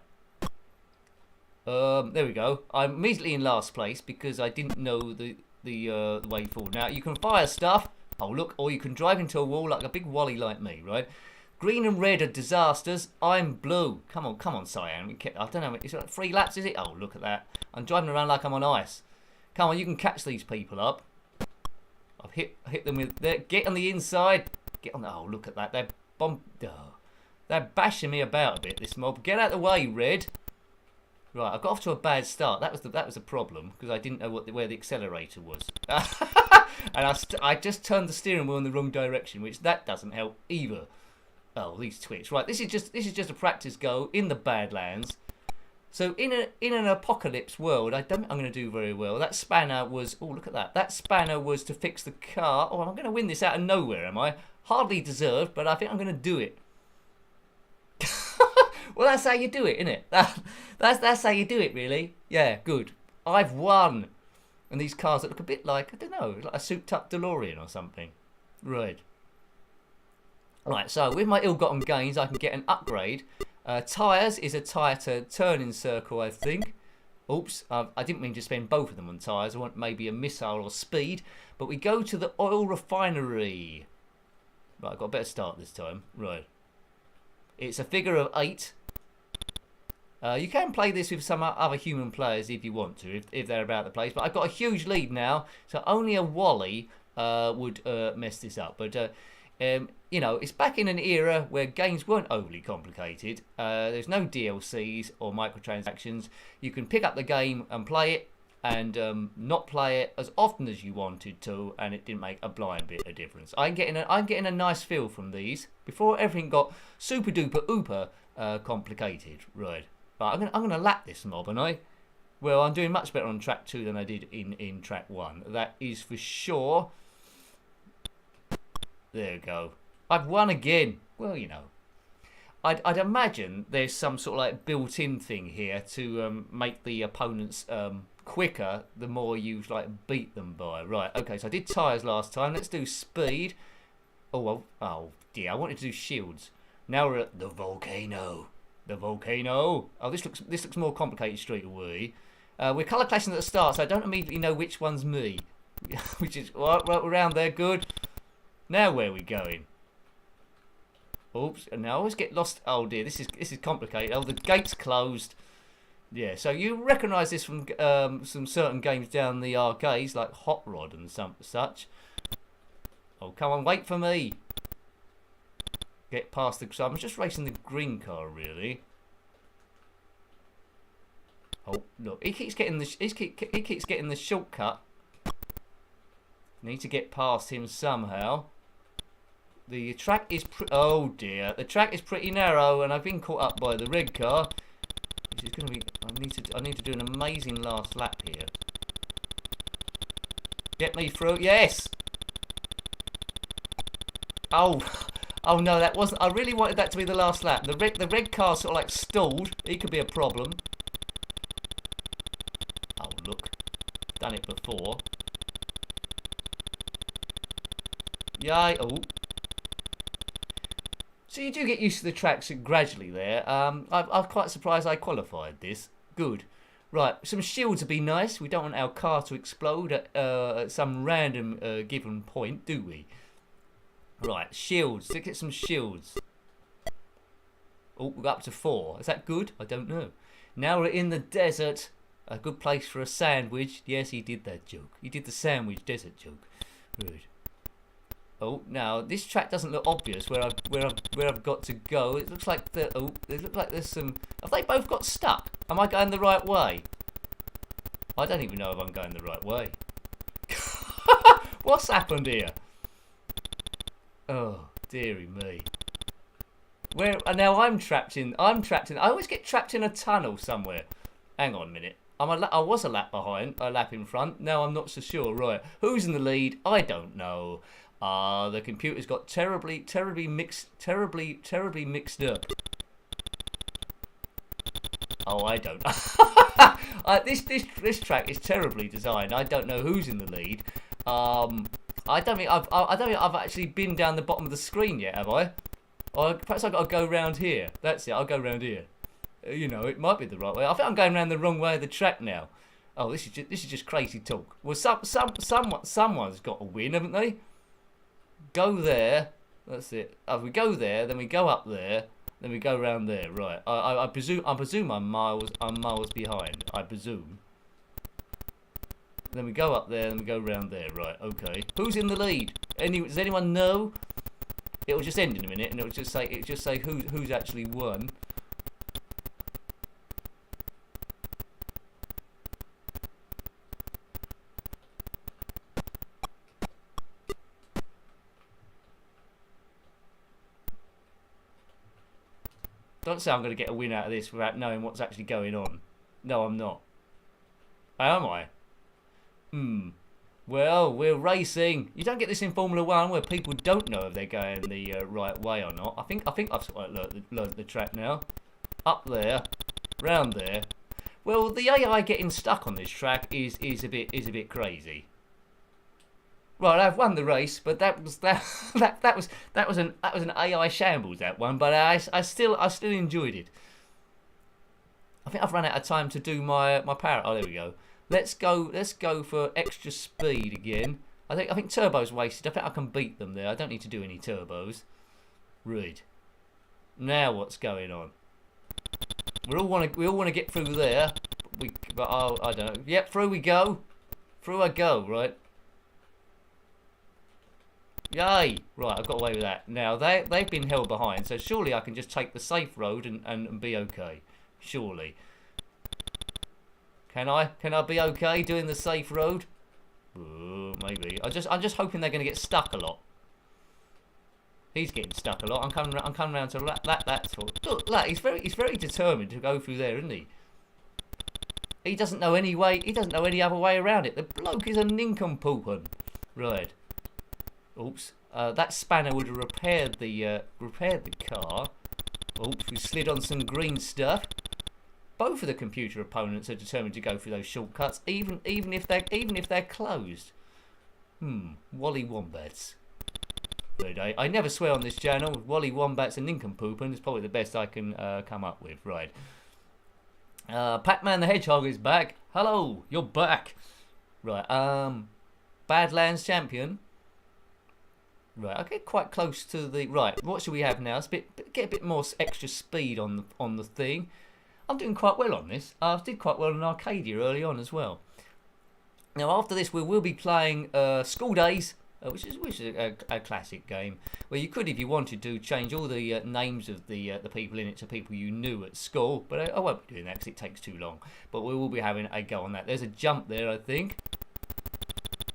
There we go. I'm immediately in last place because I didn't know the way forward. Now, you can fire stuff. Oh, look. Or you can drive into a wall like a big wally like me, right? Green and red are disasters. I'm blue. Come on, Cyan. I don't know. Is it like 3 laps, is it? Oh, look at that. I'm driving around like I'm on ice. Come on, you can catch these people up. I've hit them with... Get on the inside. Get on the... Oh, look at that. They're bashing me about a bit, this mob. Get out of the way, red. Right, I got off to a bad start. That was the problem because I didn't know where the accelerator was, and I just turned the steering wheel in the wrong direction, which that doesn't help either. Oh, these twits! Right, this is just a practice go in the Badlands. So in an apocalypse world, I'm going to do very well. That spanner was look at that. That spanner was to fix the car. Oh, I'm going to win this out of nowhere, am I? Hardly deserved, but I think I'm going to do it. Well, that's how you do it, isn't it? That's how you do it, really. Yeah, good. I've won. And these cars that look a bit like, I don't know, like a souped-up DeLorean or something. Right. Right, so with my ill-gotten gains, I can get an upgrade. Tyres is a tyre to turning circle, I think. Oops, I didn't mean to spend both of them on tyres. I want maybe a missile or speed. But we go to the oil refinery. Right, I've got a better start this time. Right. It's a figure of 8. You can play this with some other human players if you want to, if they're about the place. But I've got a huge lead now, so only a Wally would mess this up. But, you know, it's back in an era where games weren't overly complicated. There's no DLCs or microtransactions. You can pick up the game and play it and not play it as often as you wanted to, and it didn't make a blind bit of difference. I'm getting a nice feel from these before everything got super duper ooper complicated. Right. I'm gonna lap this mob, and well, I'm doing much better on track 2 than I did in track 1. That is for sure. There we go. I've won again. Well, you know, I'd imagine there's some sort of like built-in thing here to make the opponents quicker the more you like beat them by. Right. Okay. So I did tyres last time. Let's do speed. Oh well. Oh dear. I wanted to do shields. Now we're at the volcano. The volcano. Oh, this looks more complicated straight away. We're colour clashing at the start, so I don't immediately know which one's me. Which is right around there. Good. Now where are we going? Oops. And now I always get lost. Oh dear. This is complicated. Oh, the gate's closed. Yeah. So you recognise this from some certain games down the arcades, like Hot Rod and such. Oh, come on, wait for me. Get past the... So I'm just racing the green car, really. Oh, look. He keeps getting the shortcut. Need to get past him somehow. The track is... Oh, dear. The track is pretty narrow, and I've been caught up by the red car. Which is going to be... I need to do an amazing last lap here. Get me through. Yes! Oh... Oh no, that wasn't. I really wanted that to be the last lap. The red car sort of like stalled. It could be a problem. Oh look, done it before. Yay! Oh. So you do get used to the tracks gradually there. I'm quite surprised I qualified this. Good. Right, some shields would be nice. We don't want our car to explode at some random given point, do we? Right, shields. Let's get some shields. Oh, we're up to 4. Is that good? I don't know. Now we're in the desert. A good place for a sandwich. Yes, he did that joke. He did the sandwich desert joke. Right. Oh, now this track doesn't look obvious where I've got to go. It looks like it looks like there's some. Have they both got stuck? Am I going the right way? I don't even know if I'm going the right way. What's happened here? Oh, dearie me. Where now I'm trapped in I always get trapped in a tunnel somewhere. Hang on a minute. I was a lap behind, a lap in front. Now I'm not so sure. Right, who's in the lead? I don't know. The computer's got terribly mixed up. Oh, I don't. This track is terribly designed. I don't know who's in the lead. I don't think I've actually been down the bottom of the screen yet, have I? Or perhaps I've got to go round here. That's it. I'll go round here. You know, it might be the right way. I think I'm going round the wrong way of the track now. Oh, this is just crazy talk. Well, someone's got to win, haven't they? Go there. That's it. We go there, then we go up there, then we go round there. Right. I presume I'm miles behind. I presume. Then we go up there, and we go round there. Right. Okay. Who's in the lead? Does anyone know? It'll just end in a minute, and it'll just say who's actually won. Don't say I'm going to get a win out of this without knowing what's actually going on. No, I'm not. Am I? Well, we're racing. You don't get this in Formula 1 where people don't know if they're going the right way or not. I think I've sort of learnt the track now. Up there, round there. Well, the AI getting stuck on this track is a bit crazy. Right, I've won the race, but that was an AI shambles, that one. But I still enjoyed it. I think I've run out of time to do my power. Oh, there we go. Let's go for extra speed again. I think turbo's wasted. I think I can beat them there. I don't need to do any turbos. Right. Now what's going on? We all want to get through there. But I don't know. Yep, through we go. Through I go. Right. Yay! Right, I've got away with that. Now, they've been held behind, so surely I can just take the safe road and be okay. Surely. Can I? Can I be okay doing the safe road? Maybe. I'm just hoping they're going to get stuck a lot. He's getting stuck a lot. I'm coming round to that sort. Look, he's very determined to go through there, isn't he? He doesn't know any way. He doesn't know any other way around it. The bloke is a nincompoop. Right. Oops, that spanner would have repaired the car. Oops, we slid on some green stuff. Both of the computer opponents are determined to go through those shortcuts, even if they're closed. Wally Wombats. Good. I never swear on this channel. Wally Wombats and nincompoop, and it's probably the best I can come up with. Right. Pac-Man the Hedgehog is back. Hello, you're back. Right. Badlands champion. Right, I get quite close to the right. What should we have now? It's get a bit more extra speed on the thing. I'm doing quite well on this. I did quite well in Arcadia early on as well. Now after this, we will be playing School Daze, which is a classic game where you could, if you wanted to, change all the names of the people in it to people you knew at school. But I won't be doing that because it takes too long. But we will be having a go on that. There's a jump there, I think.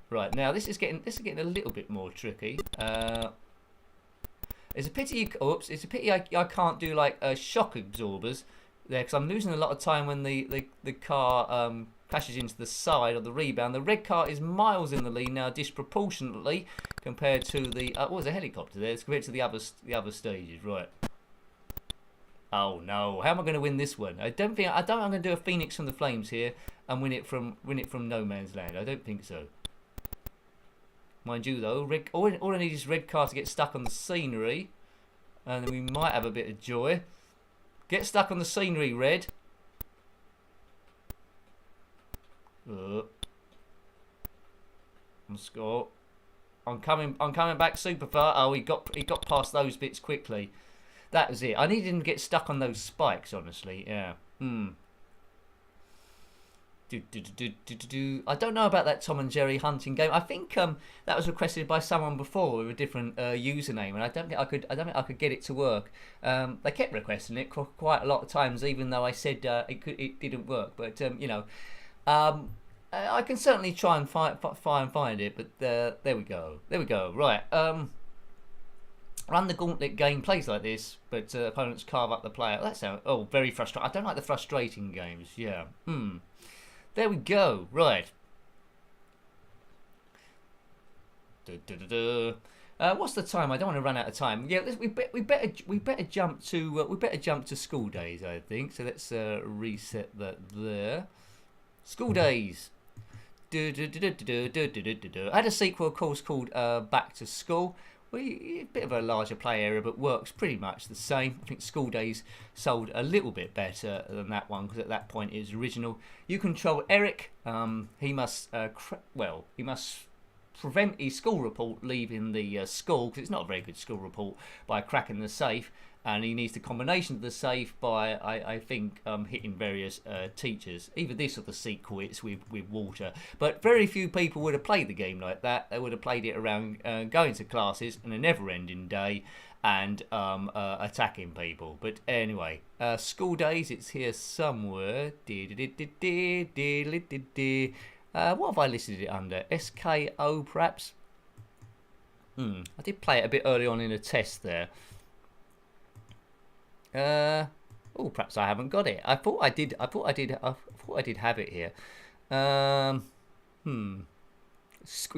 Right, now this is getting a little bit more tricky. It's a pity. It's a pity I can't do like shock absorbers there, because I'm losing a lot of time when the car crashes into the side of the rebound. The red car is miles in the lead now, disproportionately compared to the what was a helicopter there? It's compared to the other stages. Right. Oh no! How am I going to win this one? I don't think I'm going to do a Phoenix from the Flames here and win it from No Man's Land. I don't think so. Mind you, though, all I need is red car to get stuck on the scenery, and then we might have a bit of joy. Get stuck on the scenery, red. I'm score. I'm coming back super far. Oh, he got past those bits quickly. That was it. I needed him to get stuck on those spikes, honestly. Yeah. I don't know about that Tom and Jerry hunting game. I think that was requested by someone before with a different username, and I don't think I could get it to work. They kept requesting it quite a lot of times, even though I said it didn't work. But you know, I can certainly try and find it. But there we go. There we go. Right. Run the gauntlet game plays like this, but opponents carve up the player. That sounds very frustrating. I don't like the frustrating games. Yeah. There we go. Right. What's the time? I don't want to run out of time. Yeah, we better jump to school days, I think. So let's reset that there. School days. I had a sequel, of course, called Back to School. A bit of a larger play area, but works pretty much the same. I think School Days sold a little bit better than that one because at that point it was original. You control Eric. He must he must prevent his school report leaving the school, because it's not a very good school report, by cracking the safe, and he needs the combination of the safe by I think hitting various teachers, either this or the sequel. It's with water, but very few people would have played the game like that. They would have played it around going to classes on a never-ending day and attacking people. But anyway, School Days, it's here somewhere. What have I listed it under? SKO, perhaps? I did play it a bit early on in a test there. Perhaps I haven't got it. I thought I did have it here. We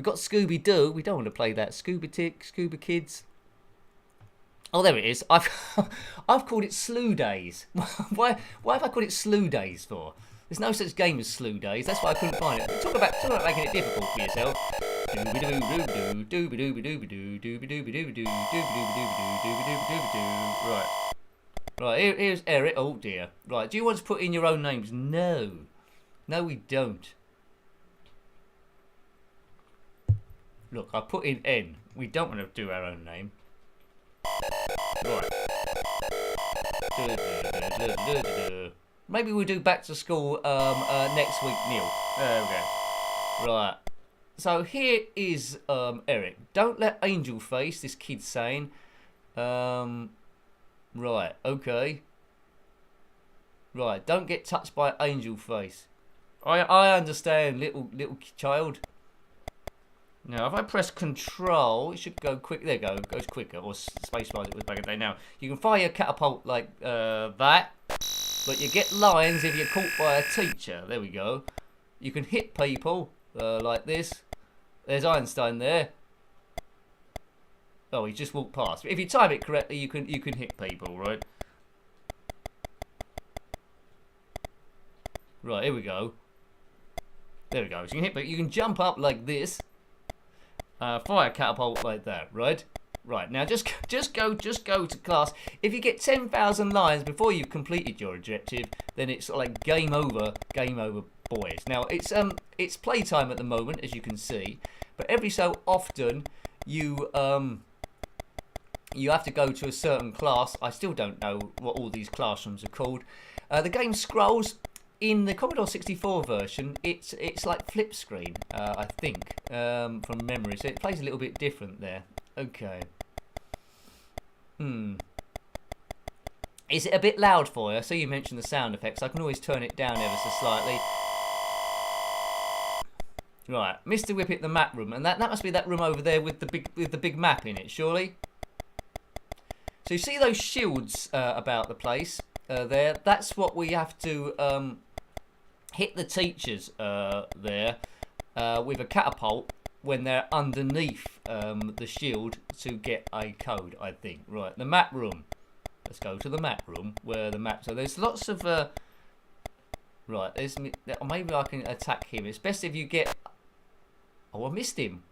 got Scooby Doo. We don't want to play that. Scuba Tick, Scuba Kids. Oh, there it is. I've called it Slew Days. Why have I called it Slew Days for? There's no such game as Slew Days. That's why I couldn't find it. Talk about making it difficult for yourself. Right. Here's Eric. Oh dear. Right. Do you want to put in your own names? No. No, we don't. Look, I put in N. We don't want to do our own name. Right. Maybe we'll do Back to School next week, Neil. There we go. Right. So here is Eric. Don't let Angel Face, this kid's saying. Right, okay. Right, don't get touched by Angel Face. I understand, little child. Now, if I press Control, it should go quick. There you go. It goes quicker. Or spacebar, it was back in the day. Now, you can fire your catapult like that. But you get lines if you're caught by a teacher. There we go. You can hit people like this. There's Einstein there. Oh, he just walked past. If you time it correctly, you can hit people, right? Right, here we go. There we go. So you can hit, but you can jump up like this. Fire catapult like that, right? Right, now just go to class. If you get 10,000 lines before you've completed your objective, then it's like game over, boys. Now it's playtime at the moment, as you can see, but every so often you have to go to a certain class. I still don't know what all these classrooms are called. The game scrolls. In the Commodore 64 version, it's like flip screen, I think, from memory. So it plays a little bit different there. Okay. Is it a bit loud for you? So you mentioned the sound effects. I can always turn it down ever so slightly. Right, Mr. Whippet, the map room, and that must be that room over there with the big map in it, surely. So you see those shields about the place there. That's what we have to hit the teachers there with a catapult when they're underneath the shield to get a code, I think. Right, the map room. Let's go to the map room where the map. So there's lots of. Right, maybe I can attack him. It's best if you get. Oh, I missed him.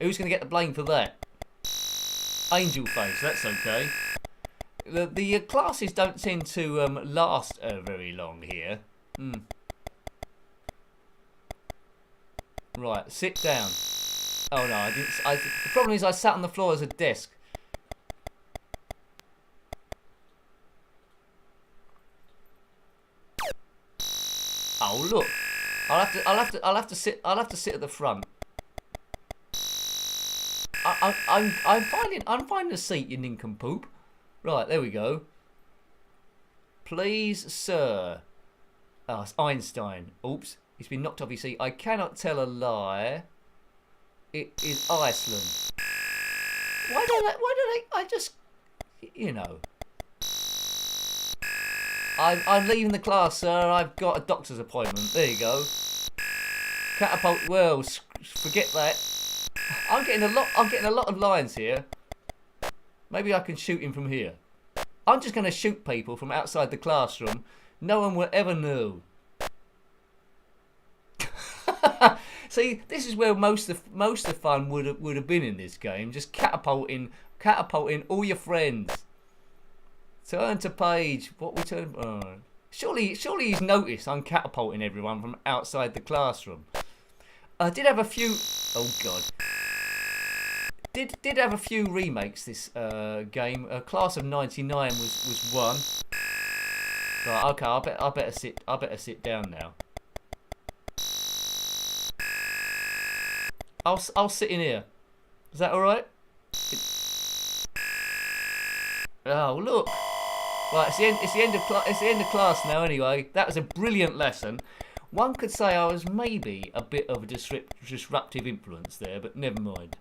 Who's going to get the blame for that? Angel Face. That's okay. The classes don't tend to last very long here. Right, sit down. Oh no, I didn't. The problem is I sat on the floor as a desk. Oh look, I'll have to sit at the front. I'm finding a seat, you nincompoop. Right, there we go. Please, sir. Oh, it's Einstein. Oops, he's been knocked off his seat. I cannot tell a lie. It is Iceland. Why do they? I just, you know. I'm leaving the class, sir. I've got a doctor's appointment. There you go. Catapult. Well, forget that. I'm getting a lot of lines here. Maybe I can shoot him from here. I'm just going to shoot people from outside the classroom. No one will ever know. See, this is where most of the fun would have been in this game. Just catapulting all your friends. Turn to page. What we turn? Oh. Surely he's noticed I'm catapulting everyone from outside the classroom. I did have a few. Oh God. Did have a few remakes this game. Class of '99 was one. Right, okay, I better sit down now. I'll sit in here. Is that all right? Oh look. Right, it's the end of class now. Anyway, that was a brilliant lesson. One could say I was maybe a bit of a disruptive influence there, but never mind.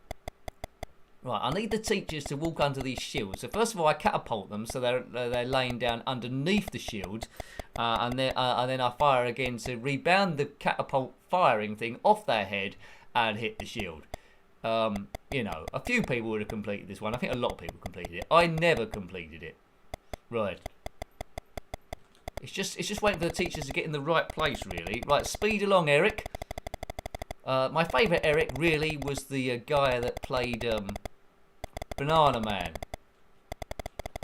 Right, I need the teachers to walk under these shields. So first of all, I catapult them so they're laying down underneath the shield, and then I fire again to rebound the catapult firing thing off their head and hit the shield. You know, a few people would have completed this one. I think a lot of people completed it. I never completed it. Right. It's just waiting for the teachers to get in the right place, really. Right, speed along, Eric. My favourite Eric really was the guy that played Banana Man.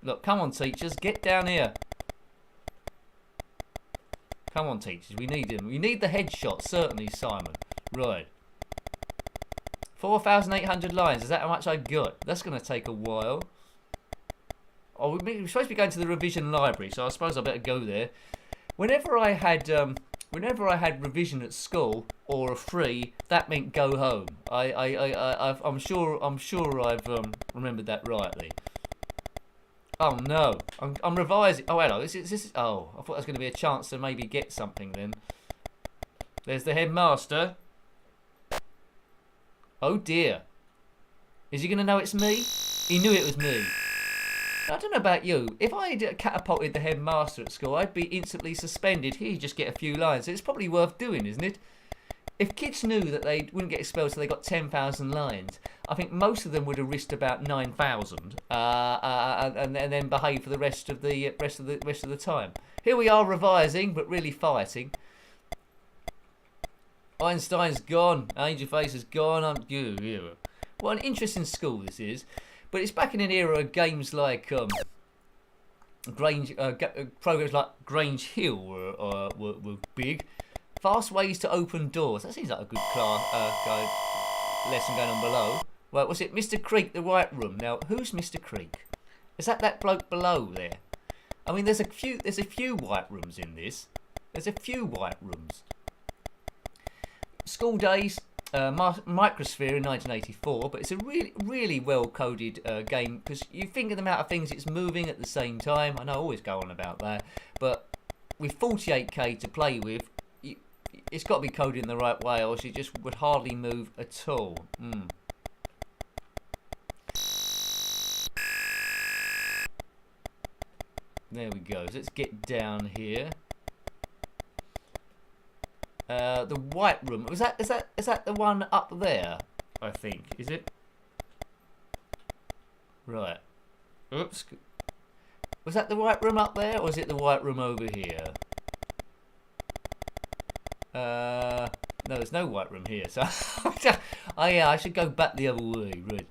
Look, come on, teachers, get down here. Come on, teachers, we need him. We need the headshot, certainly, Simon. Right. 4,800 lines. Is that how much I got? That's going to take a while. Oh, we're supposed to be going to the revision library, so I suppose I better go there. Whenever I had revision at school or a free, that meant go home. I'm sure I've remembered that rightly. Oh no, I'm revising. Oh hello, this is. Oh, I thought there was going to be a chance to maybe get something then. There's the headmaster. Oh dear, is he going to know it's me? He knew it was me. I don't know about you. If I had catapulted the headmaster at school, I'd be instantly suspended. He'd just get a few lines. So it's probably worth doing, isn't it? If kids knew that they wouldn't get expelled till they got 10,000 lines, I think most of them would have risked about 9,000, and then behave for the rest of the time. Here we are revising, but really fighting. Einstein's gone. Angel Face is gone. What an interesting school this is. But it's back in an era of games like programs like Grange Hill were big. Fast ways to open doors. That seems like a good lesson going on below. Right, what's it? Mr. Creek, the White Room. Now, who's Mr. Creek? Is that bloke below there? I mean, there's a few white rooms in this. There's a few white rooms. School days. Microsphere in 1984, but it's a really well coded game because you think of the amount of things it's moving at the same time. I know I always go on about that, but with 48k to play with, it's got to be coded in the right way, or else it just would hardly move at all. There we go. So let's get down here. The White Room. Is that the one up there? I think. Is it? Right. Oops. Was that the White Room up there, or was it the White Room over here? No, there's no White Room here. So, oh yeah, I should go back the other way. Right.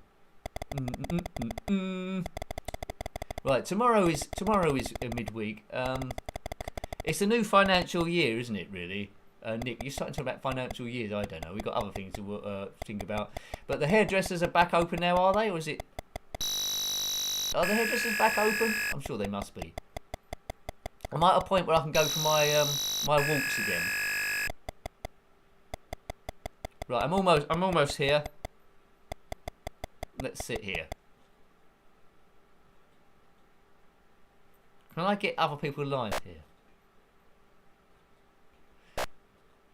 Right. Tomorrow is midweek. It's a new financial year, isn't it? Really. Nick, you're starting to talk about financial years. I don't know. We've got other things to think about. But the hairdressers are back open now, are they? Or is it... Are the hairdressers back open? I'm sure they must be. I'm at a point where I can go for my my walks again. Right, I'm almost here. Let's sit here. Can I get other people lines here?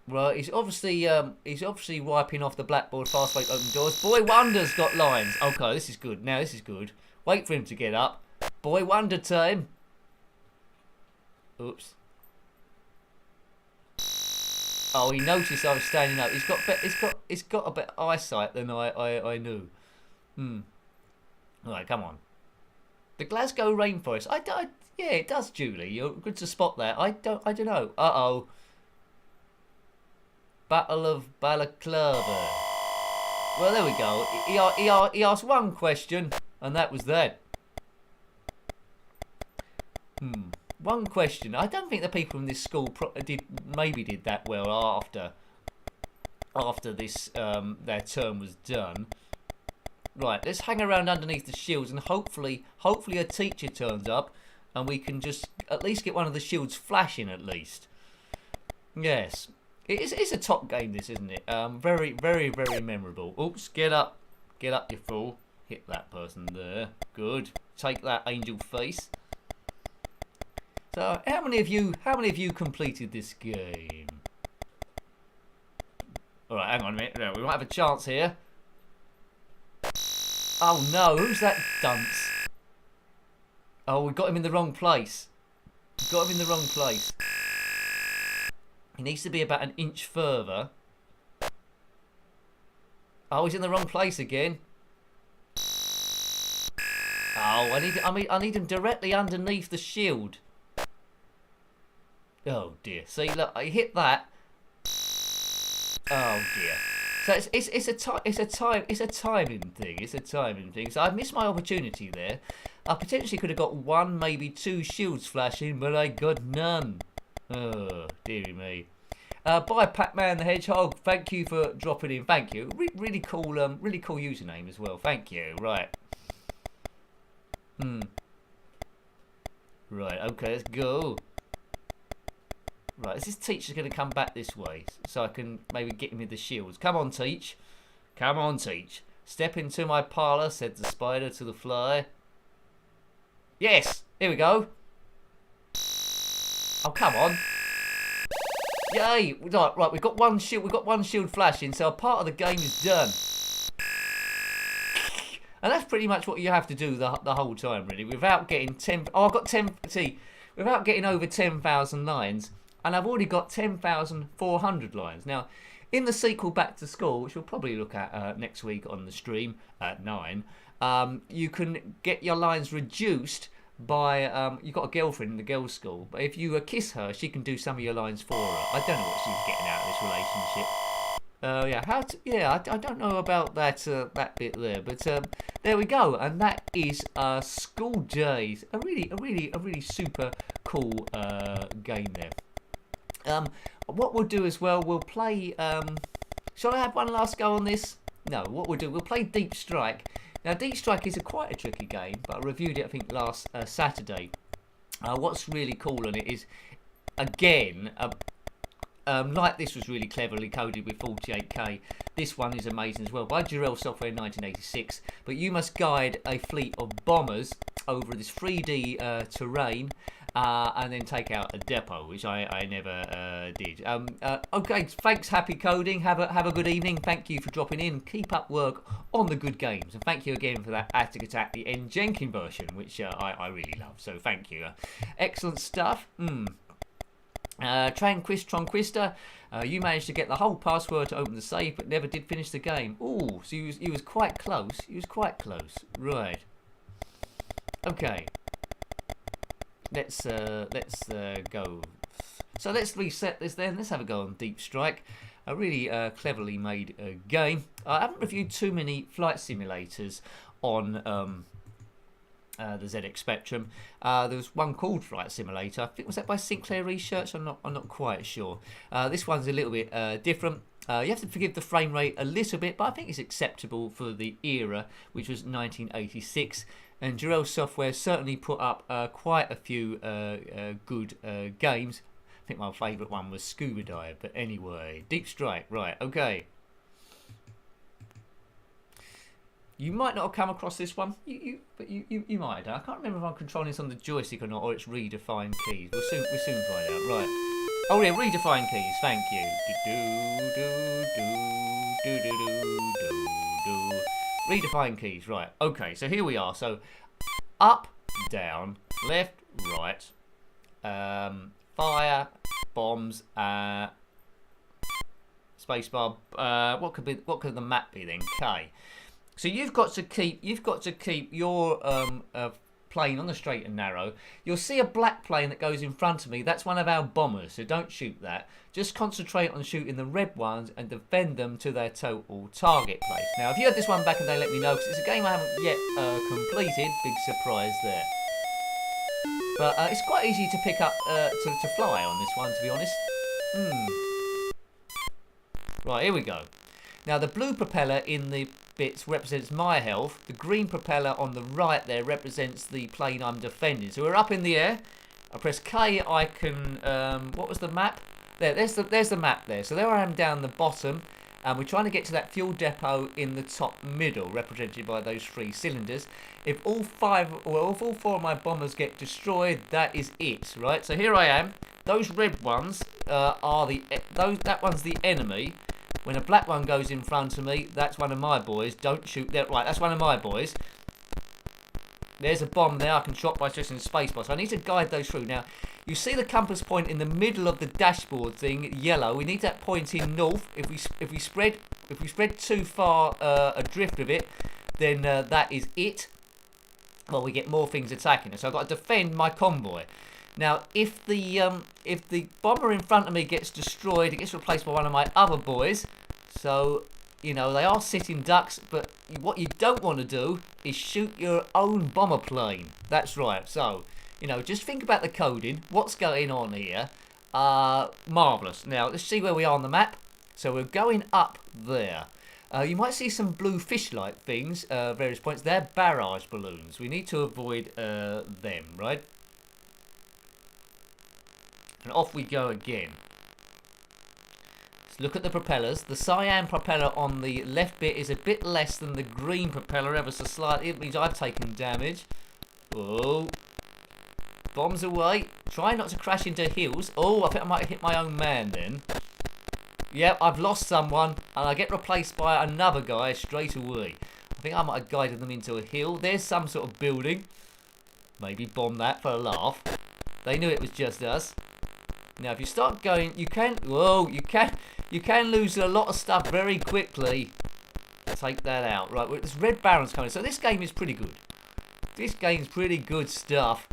Right, he's obviously wiping off the blackboard. Fast way to open doors. Boy Wonder's got lines. Okay, this is good. Now this is good. Wait for him to get up. Boy Wonder time. Oops. Oh, he noticed I was standing up. It's got a better eyesight than I knew. Right, come on. The Glasgow rainforest. Yeah, it does, Julie. You're good to spot that. I don't know. Uh-oh. Battle of Balaclava. Well, there we go. He asked one question, and that was that. One question. I don't think the people in this school did that well after this their term was done. Right, let's hang around underneath the shields, and hopefully a teacher turns up, and we can just at least get one of the shields flashing at least. Yes, it's a top game, this, isn't it? Very, very, very memorable. Oops, get up, you fool! Hit that person there. Good. Take that, angel face. So, how many of you completed this game? All right, hang on a minute. We might have a chance here. Oh no, who's that dunce? Oh, we got him in the wrong place. He needs to be about an inch further. Oh, he's in the wrong place again. Oh, I need him directly underneath the shield. Oh dear. See, look, I hit that. Oh dear. So it's a timing thing. So I missed my opportunity there. I potentially could have got one, maybe two shields flashing, but I got none. Oh, dearie me. Bye, Pac-Man the Hedgehog. Thank you for dropping in. Thank you. Really cool username as well. Thank you. Right. Right. Okay. Let's go. Right, is this teacher going to come back this way so I can maybe get him with the shields? Come on, teach. Come on, teach. Step into my parlour, said the spider to the fly. Yes, here we go. Oh, come on. Yay! Right, we've got one shield flashing, so a part of the game is done. And that's pretty much what you have to do the whole time, really, without getting 10. Oh, I've got 10. See, without getting over 10,000 lines. And I've already got 10,400 lines. Now, in the sequel Back to Skool, which we'll probably look at next week on the stream at 9, you can get your lines reduced by... you've got a girlfriend in the girls' school, but if you kiss her, she can do some of your lines for her. I don't know what she's getting out of this relationship. I don't know about that bit there, but there we go, and that is School Daze. A really super cool game there. What we'll do as well, we'll play... shall I have one last go on this? No, what we'll do, we'll play Deep Strike. Now, Deep Strike is quite a tricky game, but I reviewed it, I think, last Saturday. What's really cool on it is, again, like this was really cleverly coded with 48k, this one is amazing as well, by Duel Software in 1986. But you must guide a fleet of bombers over this 3D terrain, and then take out a depot, which I never did. Okay, thanks, Happy Coding. Have a good evening. Thank you for dropping in. Keep up work on the good games, and thank you again for that Attic Attack, the Njenkin version, which I really love. So thank you. Excellent stuff. Tronquista, you managed to get the whole password to open the safe, but never did finish the game. Ooh, so he was quite close. He was quite close. Right. Okay. Let's go. So let's reset this then. Let's have a go on Deep Strike. A really cleverly made game. I haven't reviewed too many flight simulators on the ZX Spectrum. There was one called Flight Simulator. I think was that by Sinclair Research. I'm not quite sure. This one's a little bit different. You have to forgive the frame rate a little bit, but I think it's acceptable for the era, which was 1986. And Duel Software certainly put up quite a few good games. I think my favourite one was Scuba Dive, but anyway, Deep Strike, right, okay. You might not have come across this one, but you might have. I can't remember if I'm controlling this on the joystick or not, or it's redefined keys. We'll soon find out, right. Oh yeah, redefined keys, thank you. Redefine keys, right. Okay, so here we are. So up, down, left, right, Fire, bombs, spacebar. What could the map be then? K. So you've got to keep your plane on the straight and narrow. You'll see a black plane that goes in front of me. That's one of our bombers, so don't shoot that. Just concentrate on shooting the red ones and defend them to their total target place. Now, if you had this one back and they let me know, because it's a game I haven't yet completed. Big surprise there. But it's quite easy to pick up, to fly on this one, to be honest. Right, here we go. Now, the blue propeller in the bits represents my health. The green propeller on the right there represents the plane I'm defending. So we're up in the air. I press K, I can... what was the map? There's the map there. So there I am down the bottom. And we're trying to get to that fuel depot in the top middle, represented by those 3 cylinders. If all 4 of my bombers get destroyed, that is it, right? So here I am. Those red ones that one's the enemy. When a black one goes in front of me, that's one of my boys. Don't shoot that. Right, that's one of my boys. There's a bomb there I can drop by pressing the spacebar. So I need to guide those through. Now, you see the compass point in the middle of the dashboard thing, yellow. We need that pointing north. If we spread too far adrift of it, then that is it. Well, we get more things attacking us. So I've got to defend my convoy. Now, if the bomber in front of me gets destroyed, it gets replaced by one of my other boys. So, you know, they are sitting ducks, but what you don't want to do is shoot your own bomber plane. That's right. So, you know, just think about the coding. What's going on here? Marvellous. Now, let's see where we are on the map. So we're going up there. You might see some blue fish-like things, various points. They're barrage balloons. We need to avoid them, right? And off we go again. Let's look at the propellers. The cyan propeller on the left bit is a bit less than the green propeller, ever so slightly. It means I've taken damage. Oh. Bombs away. Try not to crash into hills. Oh, I think I might have hit my own man then. Yep, I've lost someone, and I get replaced by another guy straight away. I think I might have guided them into a hill. There's some sort of building. Maybe bomb that for a laugh. They knew it was just us. Now, if you start going, you can lose a lot of stuff very quickly. Take that out. Right, well, there's red barons coming. So this game is pretty good. This game's pretty good stuff.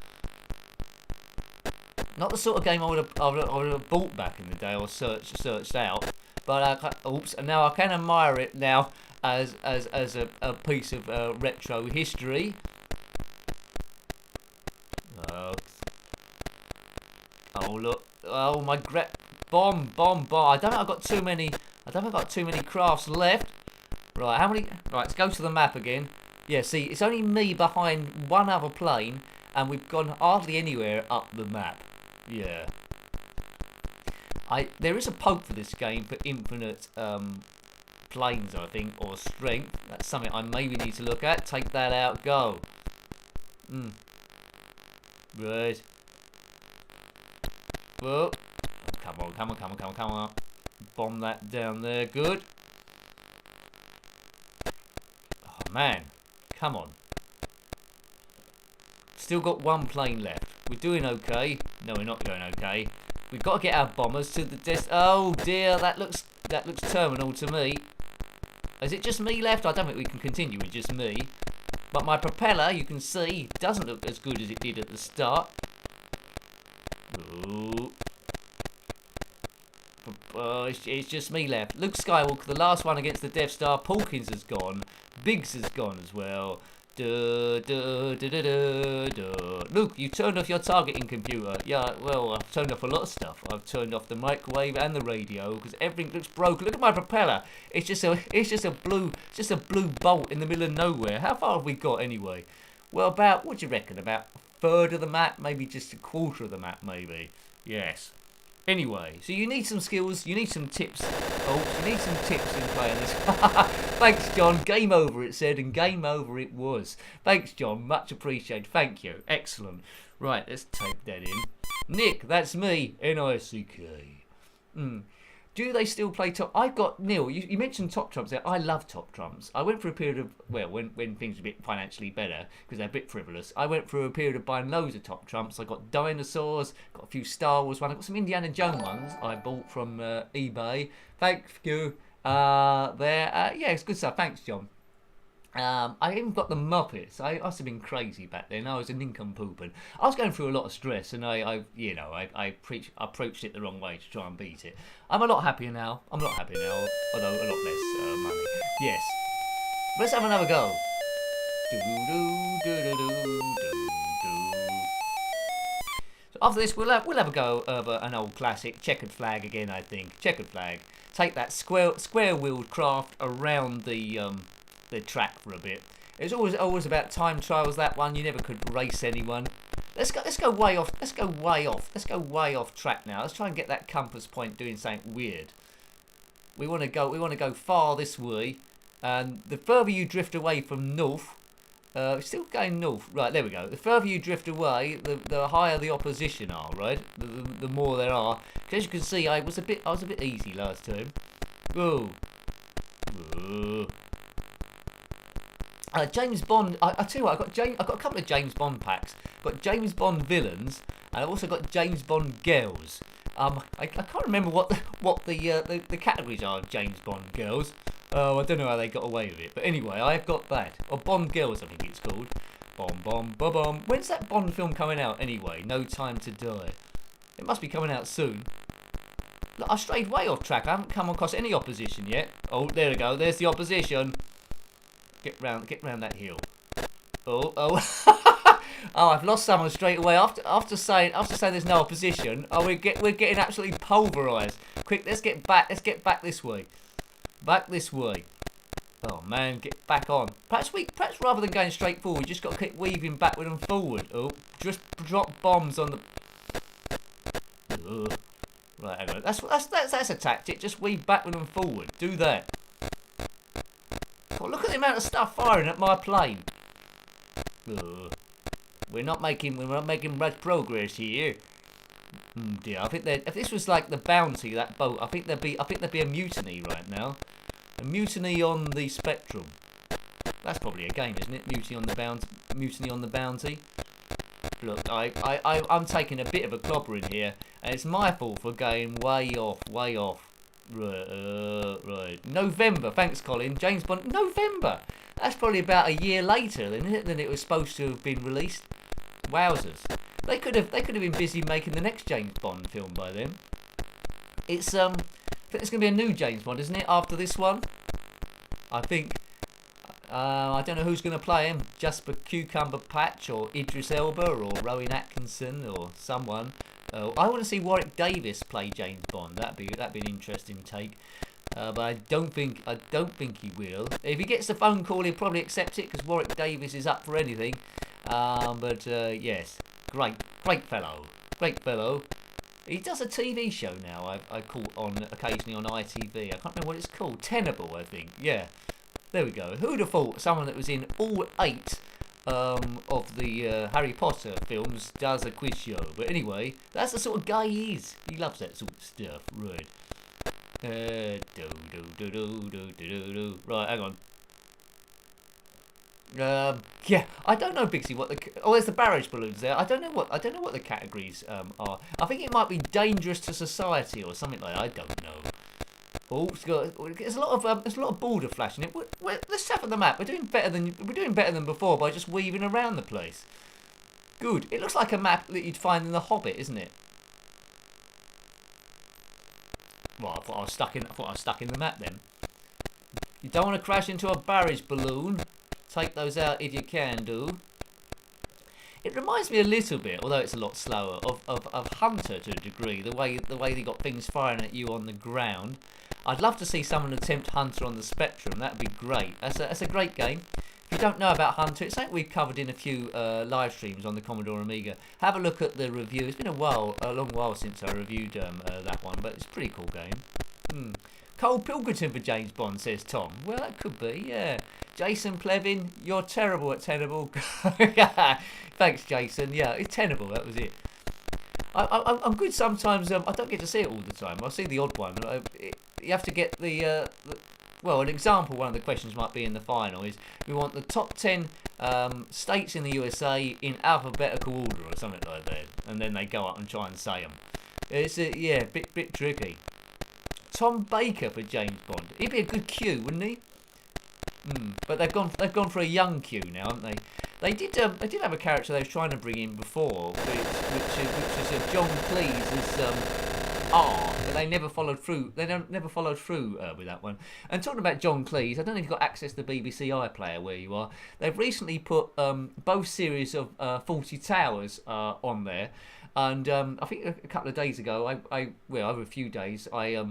Not the sort of game I would have bought back in the day or searched out. But oops, and now I can admire it now as a piece of retro history. Oh look. Oh my bomb. I don't think I've got too many crafts left. Right, how many? Right, let's go to the map again. Yeah, see, it's only me behind one other plane, and we've gone hardly anywhere up the map. Yeah. There is a poke for this game for infinite planes, I think, or strength. That's something I maybe need to look at. Take that out. Go. Right. Whoa. Oh, come on. Bomb that down there. Good. Oh, man. Come on. Still got one plane left. We're doing okay. No, we're not doing okay. We've got to get our bombers to the Oh, dear. That looks terminal to me. Is it just me left? I don't think we can continue with just me. But my propeller, you can see, doesn't look as good as it did at the start. Ooh. It's just me left. Luke Skywalker, the last one against the Death Star. Pawkins has gone. Biggs has gone as well. Luke, you turned off your targeting computer. Yeah, well, I've turned off a lot of stuff. I've turned off the microwave and the radio because everything looks broken. Look at my propeller. It's just a blue bolt in the middle of nowhere. How far have we got anyway? Well, what do you reckon? About a third of the map, maybe just a quarter of the map, maybe. Yes. Anyway, so you need some skills, you need some tips. Oh, you need some tips in playing this. Thanks, John. Game over, it said, and game over it was. Thanks, John. Much appreciated. Thank you. Excellent. Right, let's type that in. Nick, that's me. Nick. Do they still play top? I've got Neil. You mentioned top trumps there. I love top trumps. I went through a period of when things were a bit financially better because they're a bit frivolous. I went through a period of buying loads of top trumps. I got dinosaurs, got a few Star Wars ones. I got some Indiana Jones ones I bought from eBay. Thank you. Yeah, it's good stuff. Thanks, John. I even got the Muppets. I must have been crazy back then. I was a nincompoop, and I was going through a lot of stress, and I approached it the wrong way to try and beat it. I'm a lot happier now. Although a lot less money. Yes. Let's have another go. So after this, we'll have a go of an old classic, Checkered Flag again. I think Checkered Flag. Take that square-wheeled craft around the track for a bit. It was always about time trials. That one, you never could race anyone. Let's go way off. Let's go way off track now. Let's try and get that compass point doing something weird. We want to go far this way, and the further you drift away from north, still going north. Right, there we go. The further you drift away, the higher the opposition are. Right, the more there are. Because as you can see, I was a bit easy last time. Oh. James Bond. I tell you what, I got a couple of James Bond packs. Got James Bond villains, and I've also got James Bond girls. I can't remember what the categories are of James Bond girls. Oh, I don't know how they got away with it, but anyway, I've got that. Or Bond girls, I think it's called. Bomb. When's that Bond film coming out anyway? No Time to Die. It must be coming out soon. Look, I strayed way off track. I haven't come across any opposition yet. Oh, there we go. There's the opposition. Get round that hill. Oh. Oh, I've lost someone straight away after saying there's no opposition. Oh, we're getting absolutely pulverised. Quick, let's get back this way. Back this way. Oh man, get back on. Perhaps rather than going straight forward, we just got to keep weaving backward and forward. Oh, just drop bombs on the. Right, hang on. That's a tactic. Just weave backward and forward. Do that. Oh, look at the amount of stuff firing at my plane. We're not making much progress here. Dear, I think if this was like the Bounty, that boat, I think there'd be a mutiny right now. A mutiny on the Spectrum. That's probably a game, isn't it? Mutiny on the Bounty. Look, I'm taking a bit of a clobber in here, and it's my fault for going way off. Right. November. Thanks, Colin. James Bond. November. That's probably about a year later than it was supposed to have been released. Wowzers. They could have been busy making the next James Bond film by then. I think it's going to be a new James Bond, isn't it? After this one, I think. I don't know who's going to play him. Jasper Cucumber Patch or Idris Elba or Rowan Atkinson or someone. I want to see Warwick Davis play James Bond. That'd be an interesting take. But I don't think he will. If he gets the phone call, he'll probably accept it because Warwick Davis is up for anything. Yes, great fellow. He does a TV show now. I caught on occasionally on ITV. I can't remember what it's called. Tenable, I think. Yeah, there we go. Who'd have thought someone that was in all 8 of the Harry Potter films does a quiz show? But anyway, that's the sort of guy he is. He loves that sort of stuff, right? Right, hang on. Yeah, I don't know, Bixie. There's the barrage balloons there. I don't know what the categories are. I think it might be dangerous to society or something like that. I don't know. Oh, there's a lot of border flashing. Let's tap at the map. We're doing better than before by just weaving around the place. Good. It looks like a map that you'd find in The Hobbit, isn't it? Well, I thought I was stuck in the map then. You don't want to crash into a barrage balloon. Take those out if you can do. It reminds me a little bit, although it's a lot slower, of Hunter to a degree. The way they got things firing at you on the ground. I'd love to see someone attempt Hunter on the Spectrum. That'd be great. That's a great game. If you don't know about Hunter, it's something we've covered in a few live streams on the Commodore Amiga. Have a look at the review. It's been a long while since I reviewed that one, but it's a pretty cool game. Cole Pilkington for James Bond, says Tom. Well, that could be, yeah. Jason Plevin, you're terrible at Tenable. Thanks, Jason. Yeah, it's Tenable, that was it. I'm good sometimes. I don't get to see it all the time. I see the odd one. You have to get well, an example, one of the questions might be in the final is we want the top 10 states in the USA in alphabetical order or something like that. And then they go up and try and say them. It's a bit tricky. Tom Baker for James Bond. He'd be a good Q, wouldn't he? But they've gone for a young Q now, haven't they? They did have a character they was trying to bring in before, which is John Cleese's but they never followed through. They never followed through with that one. And talking about John Cleese, I don't know if you've got access to the BBC iPlayer where you are. They've recently put both series of 40 Towers on there, and I think a couple of days ago, over a few days, I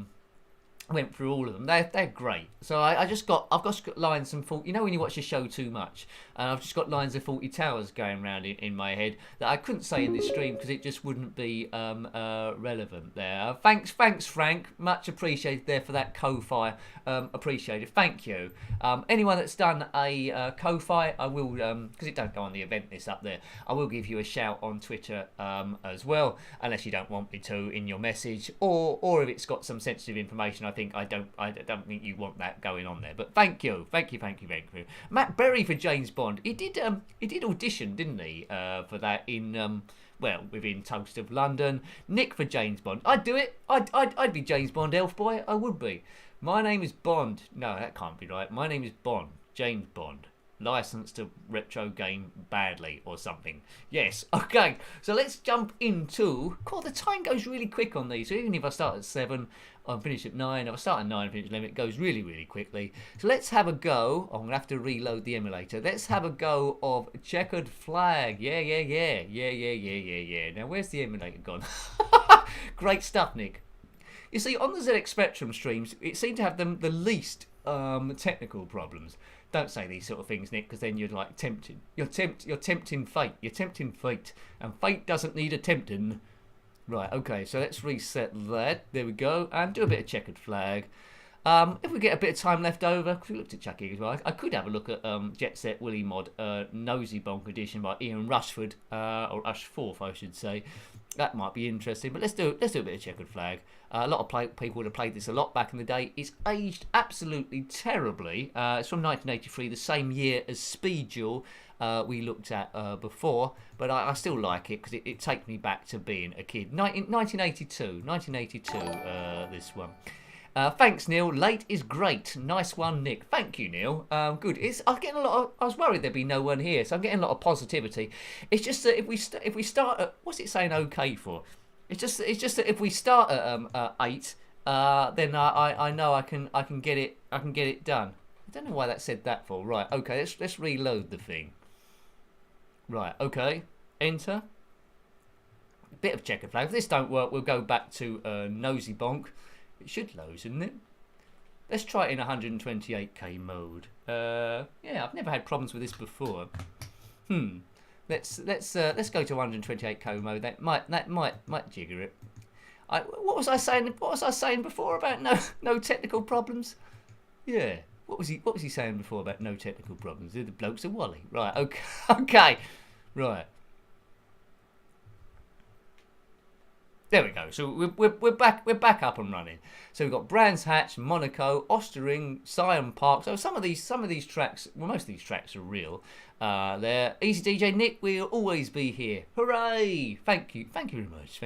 went through all of them. They're great. So I've just got lines and 40. You know when you watch a show too much, and I've just got lines of 40 Towers going around in my head that I couldn't say in this stream because it just wouldn't be relevant there. Thanks Frank, much appreciated there for that Ko-Fi. Appreciated. Thank you. Anyone that's done a Ko-Fi, I will because it don't go on the event list up there. I will give you a shout on Twitter as well, unless you don't want me to in your message, or if it's got some sensitive information. I don't think you want that going on there. But thank you. Matt Berry for James Bond. He did audition, didn't he, for that in within Toast of London. Nick for James Bond. I'd do it. I'd be James Bond, elf boy. I would be. My name is Bond. No, that can't be right. My name is Bond. James Bond. Licensed to retro game badly or something. Yes. Okay. So let's jump into. The time goes really quick on these. So even if I start at 7, I finish at 9. If I start at 9 and finish at 11, it goes really, really quickly. So let's have a go. I'm gonna have to reload the emulator. Let's have a go of Checkered Flag. Yeah. Now where's the emulator gone? Great stuff, Nick. You see, on the ZX Spectrum streams, it seemed to have the least technical problems. Don't say these sort of things, Nick, because then you're like tempted. You're tempting fate. You're tempting fate, and fate doesn't need a tempting. Right. Okay. So let's reset that. There we go, and do a bit of Checkered Flag. If we get a bit of time left over, because we looked at Chucky Egg as well, I could have a look at Jet Set Willy Mod Nosy Bonk edition by Ian Rushford, or Rushforth, I should say. That might be interesting, but let's do a bit of Checkered Flag. A lot of people would have played this a lot back in the day. It's aged absolutely terribly. It's from 1983, the same year as Speed Duel we looked at before, but I still like it because it takes me back to being a kid. 1982, this one. Thanks, Neil. Late is great. Nice one, Nick. Thank you, Neil. Good. I'm getting a lot. I was worried there'd be no one here, so I'm getting a lot of positivity. It's just that if we start at, what's it saying okay for? It's just that if we start at 8, then I know I can get it done. I don't know why that said that for. Right. Okay. Let's reload the thing. Right. Okay. Enter. Bit of Checkered Flag. If this don't work, we'll go back to Nosy Bonk. It should load, shouldn't it? Let's try it in 128k mode. Yeah, I've never had problems with this before. Let's go to 128k mode. That might jigger it. What was I saying before about no technical problems? Yeah. What was he saying before about no technical problems? The blokes are Wally. Right. Okay. Right. There we go. So we're back up and running. So we've got Brands Hatch, Monaco, Ostering, Sion Park. So some of these tracks, well, most of these tracks are real. There, Easy DJ Nick, we'll always be here. Hooray! Thank you very much.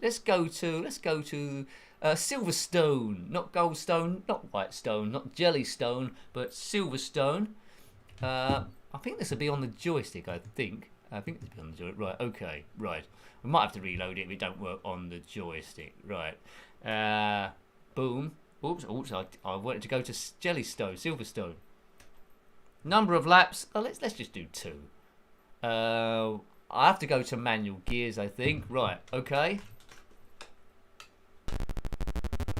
Let's go to Silverstone, not Goldstone, not Whitestone, not Jellystone, but Silverstone. I think this will be on the joystick. I think this will be on the joystick. Right. Okay. Right. We might have to reload it if it don't work on the joystick. Right. Boom. Oops. I wanted to go to Jellystone, Silverstone. Number of laps. Oh, let's just do 2. I have to go to manual gears, I think. Right. Okay.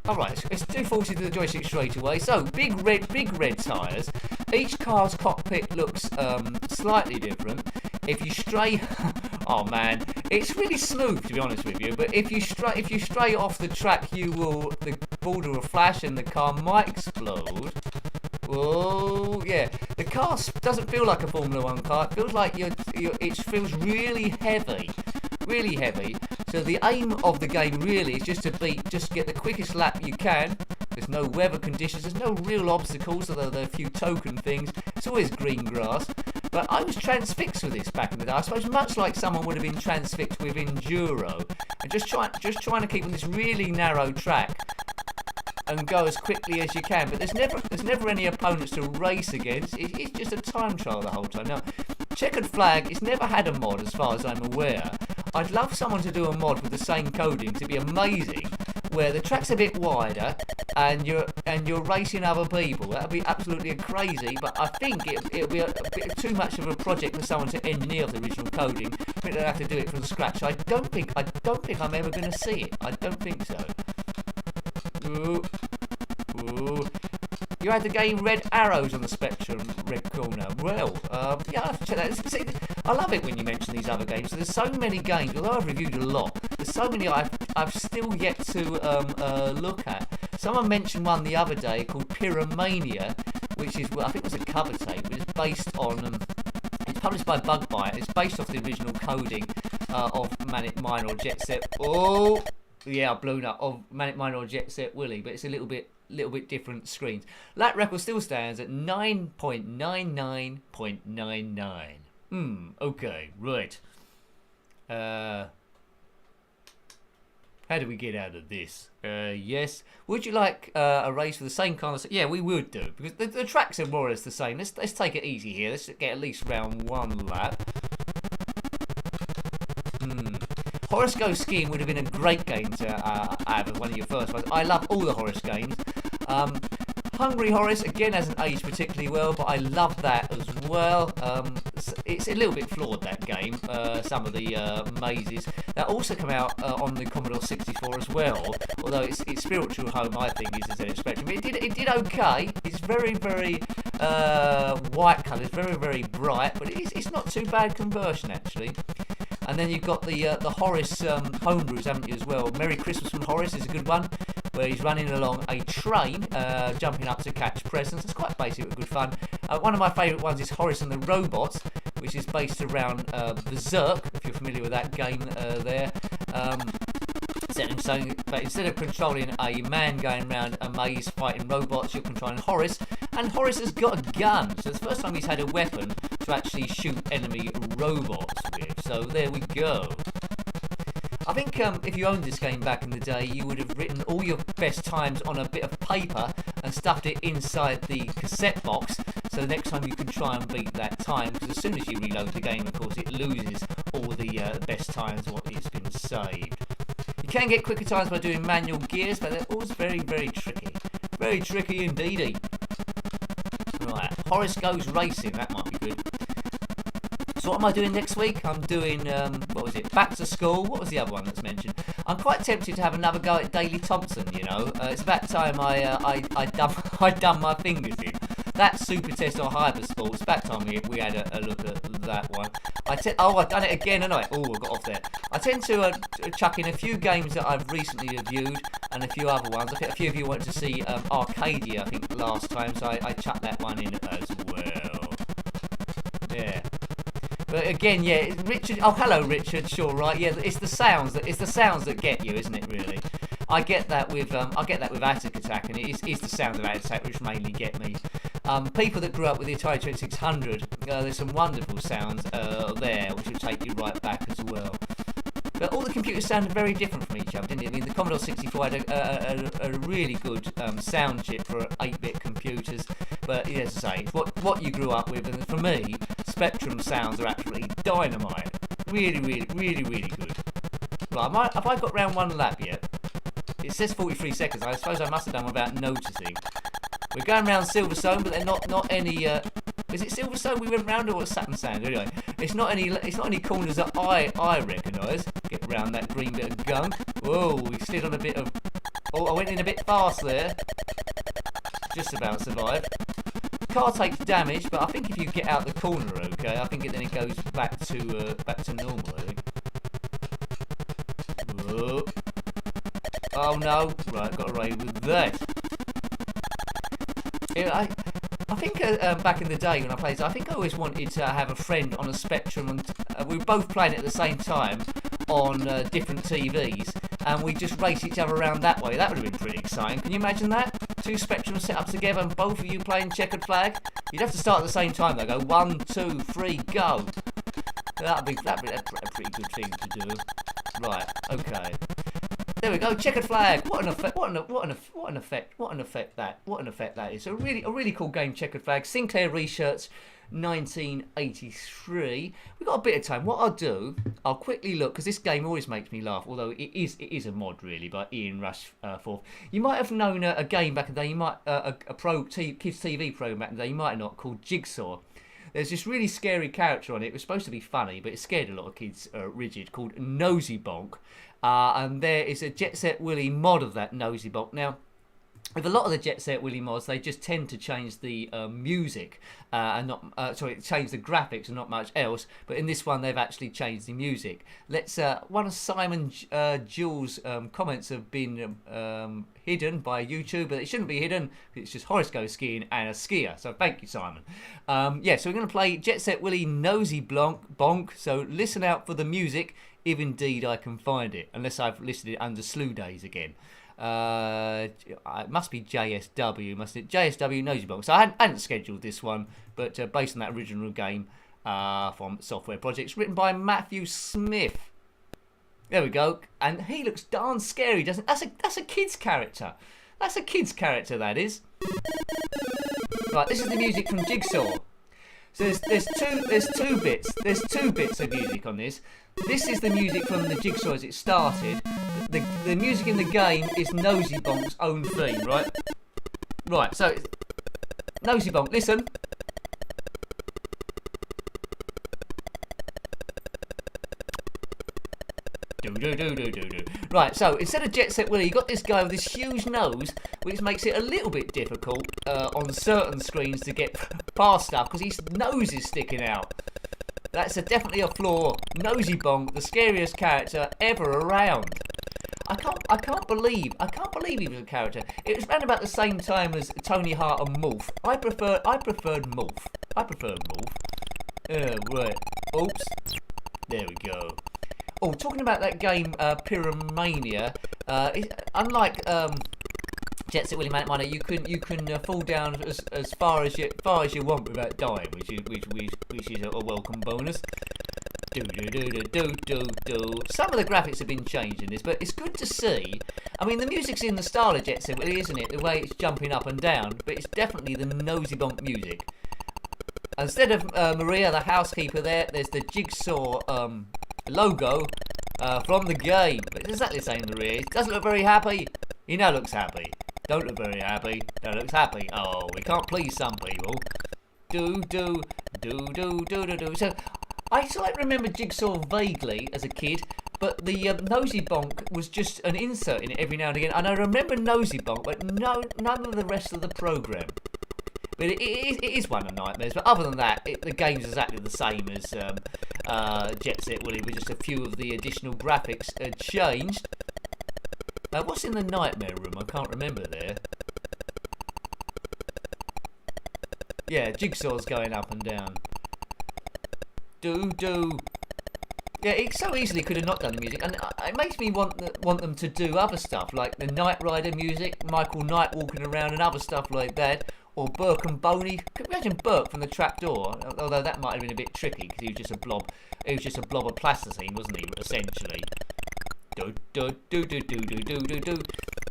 All right. Let's do 40 to the joystick straight away. So big red tyres. Each car's cockpit looks slightly different. If you stray, oh man, it's really smooth to be honest with you. But if you stray off the track, the border will flash and the car might explode. Oh yeah, the car doesn't feel like a Formula 1 car. It feels like it feels really heavy. So the aim of the game really is just get the quickest lap you can. There's no weather conditions, there's no real obstacles, although there are a few token things. It's always green grass. But I was transfixed with this back in the day. I suppose much like someone would have been transfixed with Enduro. And just trying to keep on this really narrow track and go as quickly as you can. But there's never any opponents to race against. It's just a time trial the whole time. Now, Checkered Flag, it's never had a mod as far as I'm aware. I'd love someone to do a mod with the same coding to be amazing, where the track's a bit wider and you're racing other people. That'd be absolutely crazy, but I think it'll be a bit too much of a project for someone to engineer the original coding. I think they'll have to do it from scratch. I don't think I'm ever going to see it. I don't think so. Ooh. Ooh. You had the game Red Arrows on the Spectrum, Red Corner. Well, yeah, I'll have to check that. See, I love it when you mention these other games. There's so many games, although I've reviewed a lot, there's so many I've still yet to look at. Someone mentioned one the other day called Mania, which is, well, I think it was a cover tape, but it's based on... it's published by Bug Bite. It's based off the original coding of Manic Miner or Jet Set... Oh! Yeah, I've blown up. Of Manic Miner or Jet Set Willy, but it's a little bit different screens. Lap record still stands at 9.99.99. Okay, right. How do we get out of this? Yes. Would you like a race for the same kind of... Yeah, we would do, because the tracks are more or less the same. Let's take it easy here. Let's get at least round one lap. Horoscope skiing would have been a great game to have as one of your first ones. I love all the Horace games. Hungry Horace, again, hasn't aged particularly well, but I love that as well. It's a little bit flawed, that game, some of the mazes. That also come out on the Commodore 64 as well, although its spiritual home, I think, is the ZX Spectrum. It did okay. It's very, very white colours, very, very bright, but it's not too bad conversion, actually. And then you've got the Horace homebrews, haven't you, as well? Merry Christmas from Horace is a good one, where he's running along a train, jumping up to catch presents. It's quite basic but good fun. One of my favourite ones is Horace and the Robots, which is based around Berserk, if you're familiar with that game there. But instead of controlling a man going around a maze fighting robots, you're controlling Horace, and Horace has got a gun, so it's the first time he's had a weapon to actually shoot enemy robots with, so there we go. I think if you owned this game back in the day, you would have written all your best times on a bit of paper and stuffed it inside the cassette box, so the next time you can try and beat that time, because as soon as you reload the game, of course, it loses all the best times, what it's been saved. You can get quicker times by doing manual gears, but they're always very, very tricky. Very tricky indeedy. Right, Horace Goes Racing, that might be good. So what am I doing next week? I'm doing, what was it, Back to School. What was the other one that's mentioned? I'm quite tempted to have another go at Daley Thompson, you know. It's about time I done my fingers in. That Super Test or Hypersport, it's about time we had a look at that one. I've done it again, haven't I? Oh, I got off there. I tend to chuck in a few games that I've recently reviewed and a few other ones. I think a few of you wanted to see Arcadia, I think, last time, so I chucked that one in as well. Yeah. But again, yeah, Richard. Oh, hello, Richard. Sure, right. Yeah, it's the sounds that get you, isn't it? Really, I get that with Attic Attack, and it is the sounds of Attic Attack which mainly get me. People that grew up with the Atari 2600, there's some wonderful sounds there, which will take you right back as well. But all the computers sounded very different from each other, didn't it? I mean, the Commodore 64 had a really good sound chip for 8-bit computers. But as I say, it's what you grew up with, and for me, Spectrum sounds are absolutely dynamite. Really, really, really, really good. Right, have I got round one lap yet? It says 43 seconds. I suppose I must have done without noticing. We're going round Silverstone, but they're not any. Is it Silverstone we went round, or was Saturn Sand? Anyway, it's not any corners that I recognise. Get round that green bit of gunk. Whoa, we slid on a bit of. Oh, I went in a bit fast there. Just about survived. Car takes damage, but I think if you get out the corner, okay, I think then it goes back to normal. I think. Whoa. Oh no! Right, got away with that. Yeah, I think back in the day when I played, I think I always wanted to have a friend on a Spectrum, and we were both playing it at the same time on different TVs, and we just race each other around that way. That would have been pretty exciting. Can you imagine that? 2 Spectrums set up together and both of you playing Checkered Flag. You'd have to start at the same time though. Go 1, 2, 3, go. That'd be a pretty good thing to do. Right, okay. There we go, Checkered Flag. What an effect! What an effect that is. A really cool game, Checkered Flag. Sinclair Research, 1983. We've got a bit of time. What I'll do, I'll quickly look, because this game always makes me laugh, although it is a mod really by Ian Rushforth. You might have known a game back in the day. You might a kids TV program back in the day. You might not, called Jigsaw. There's this really scary character on it. It was supposed to be funny, but it scared a lot of kids rigid, called Nosy Bonk. And there is a Jet Set Willy mod of that Nosy Bonk. Now, with a lot of the Jet Set Willy mods, they just tend to change the music and not change the graphics and not much else. But in this one, they've actually changed the music. Let's one of Simon Jules' comments have been hidden by YouTube, but it shouldn't be hidden. It's just horoscope skiing and a skier. So thank you, Simon. Yeah, so we're going to play Jet Set Willy Nosy Bonk. So listen out for the music, if indeed I can find it, unless I've listed it under Slew Days again. It must be JSW, mustn't it? JSW Nosy Bonk. So I hadn't scheduled this one, but based on that original game from Software Projects, written by Matthew Smith. There we go, and he looks darn scary, doesn't? That's a kid's character. That's a kid's character, that is. Right, this is the music from Jigsaw. So there's two bits of music on this. This is the music from the Jigsaw as it started. The music in the game is Nosy Bonk's own theme, right? Right, so Nosy Bonk, listen. Do. Right, so instead of Jet Set Willy, you got this guy with this huge nose, which makes it a little bit difficult on certain screens to get past stuff because his nose is sticking out. That's definitely a flaw. Nosy Bonk, the scariest character ever around. I can't believe he was a character. It was around about the same time as Tony Hart and Morph. I preferred Morph. Right. Oops. There we go. Oh, talking about that game, Mania, unlike Jet Set Willy Mania, you can fall down as far as you want without dying, which is a welcome bonus. Do. Some of the graphics have been changed in this, but it's good to see. I mean, the music's in the style of Jet Set Willy, isn't it? The way it's jumping up and down, but it's definitely the Nosy Bonk music. Instead of Maria, the housekeeper, there's the Jigsaw logo from the game. But it's exactly the same as Maria. It doesn't look very happy. He now looks happy. Don't look very happy. Now looks happy. Oh, we can't please some people. Do. So I sort of remember Jigsaw vaguely as a kid, but the Nosy Bonk was just an insert in it every now and again. And I remember Nosy Bonk, but none of the rest of the program. But it is one of Nightmares. But other than that, the game's exactly the same as Jet Set Willy, with just a few of the additional graphics changed. What's in the Nightmare room? I can't remember there. Yeah, Jigsaw's going up and down. Do. Yeah, it so easily could have not done the music, and it makes me want them to do other stuff, like the Knight Rider music, Michael Knight walking around and other stuff like that, or Burke and Boney. Could you imagine Burke from the trapdoor? Although that might have been a bit tricky because he was just a blob. He was just a blob of plasticine, wasn't he? Essentially. Do.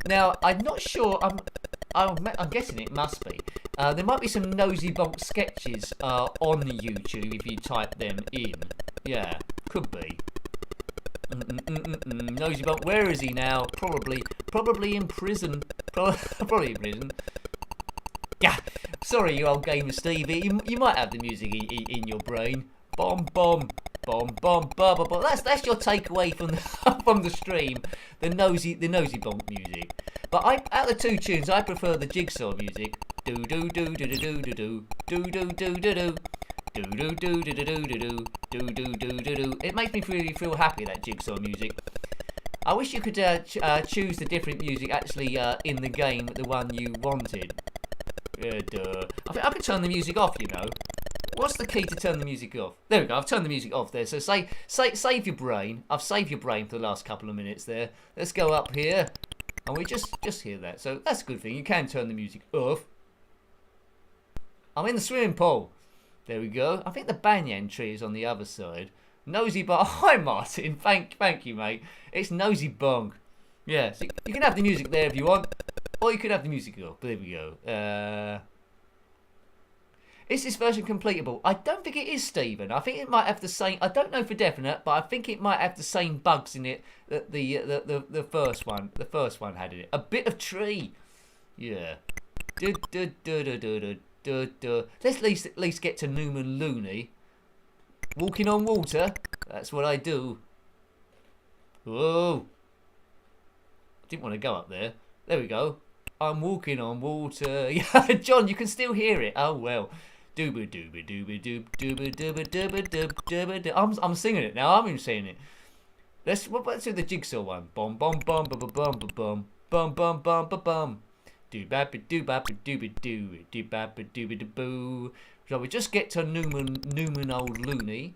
Now I'm not sure. I'm guessing it must be. There might be some Nosy Bonk sketches on the YouTube if you type them in. Yeah, could be. Nosy Bonk, where is he now? Probably in prison. Probably in prison. Yeah, sorry, you old gamer Steve. You might have the music in your brain. Bomb, ba ba ba. That's your takeaway from the stream. The Nosy Bonk music. But out of the two tunes, I prefer the Jigsaw music. Do. It makes me really feel happy, that Jigsaw music. I wish you could choose the different music actually in the game, the one you wanted. I think I could turn the music off, you know. What's the key to turn the music off? There we go. I've turned the music off there. So save your brain. I've saved your brain for the last couple of minutes there. Let's go up here, and we just hear that. So that's a good thing. You can turn the music off. I'm in the swimming pool. There we go. I think the banyan tree is on the other side. Nosy Bonk. Hi, Martin. Thank you, mate. It's Nosy Bonk. Yeah, so you can have the music there if you want, or you could have the music off. There we go. Is this version completable? I don't think it is, Stephen. I think it might have the same. I don't know for definite, but I think it might have the same bugs in it that the first one. The first one had in it. A bit of tree. Yeah. Let's at least get to Newman Looney. Walking on water. That's what I do. Whoa. Didn't want to go up there. There we go. I'm walking on water. Yeah, John, you can still hear it. Oh well. Dooba dooba dooba doob dooba dooba dooba doob dooba doob. I'm singing it now. I'm even saying it. Let's do the jigsaw one. Bum bum bum bum bum bum bum bum bum bum bum bum. Dooba dooba dooba doo dooba dooba boo. So we just get to Newman Old Looney.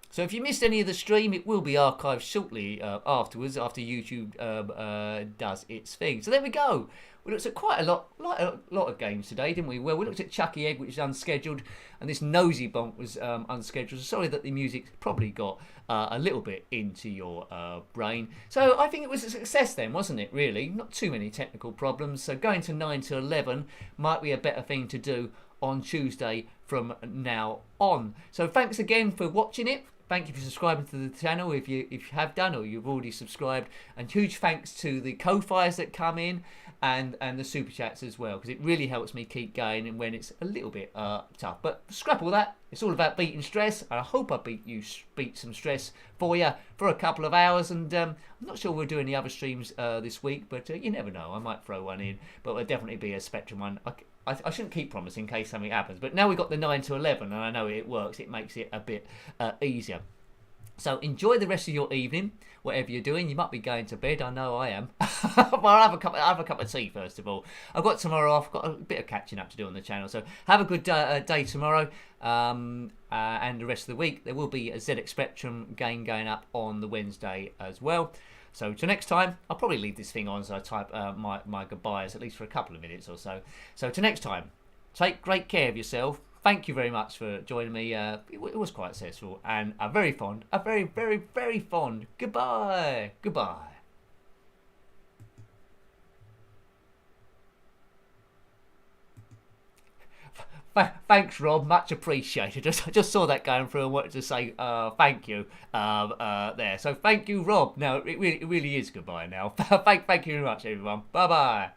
So if you missed any of the stream, it will be archived shortly afterwards, after YouTube does its thing. So there we go. We looked at quite a lot of games today, didn't we? Well, we looked at Chucky Egg, which is unscheduled, and this Nosy Bonk was unscheduled. Sorry that the music probably got a little bit into your brain. So I think it was a success then, wasn't it, really? Not too many technical problems. So going to 9 to 11 might be a better thing to do on Tuesday from now on. So thanks again for watching it. Thank you for subscribing to the channel if you have done or you've already subscribed. And huge thanks to the co-fires that come in and the super chats as well, because it really helps me keep going and when it's a little bit tough. But scrap all that. It's all about beating stress. And I hope I beat some stress for you for a couple of hours. And I'm not sure we'll do any other streams this week, but you never know. I might throw one in, but it'll definitely be a Spectrum one. I shouldn't keep promising in case something happens, but now we've got the 9 to 11 and I know it works. It makes it a bit easier. So enjoy the rest of your evening, whatever you're doing. You might be going to bed. I know I am. Well, I'll have a cup of tea first of all. I've got tomorrow off. Got a bit of catching up to do on the channel. So have a good day tomorrow and the rest of the week. There will be a ZX Spectrum game going up on the Wednesday as well. So till next time, I'll probably leave this thing on as I type my goodbyes, at least for a couple of minutes or so. So till next time, take great care of yourself. Thank you very much for joining me. It was quite successful and a very, very fond goodbye. Goodbye. Thanks, Rob. Much appreciated. I just saw that going through and wanted to say thank you there. So thank you, Rob. Now, it really is goodbye now. Thank you very much, everyone. Bye-bye.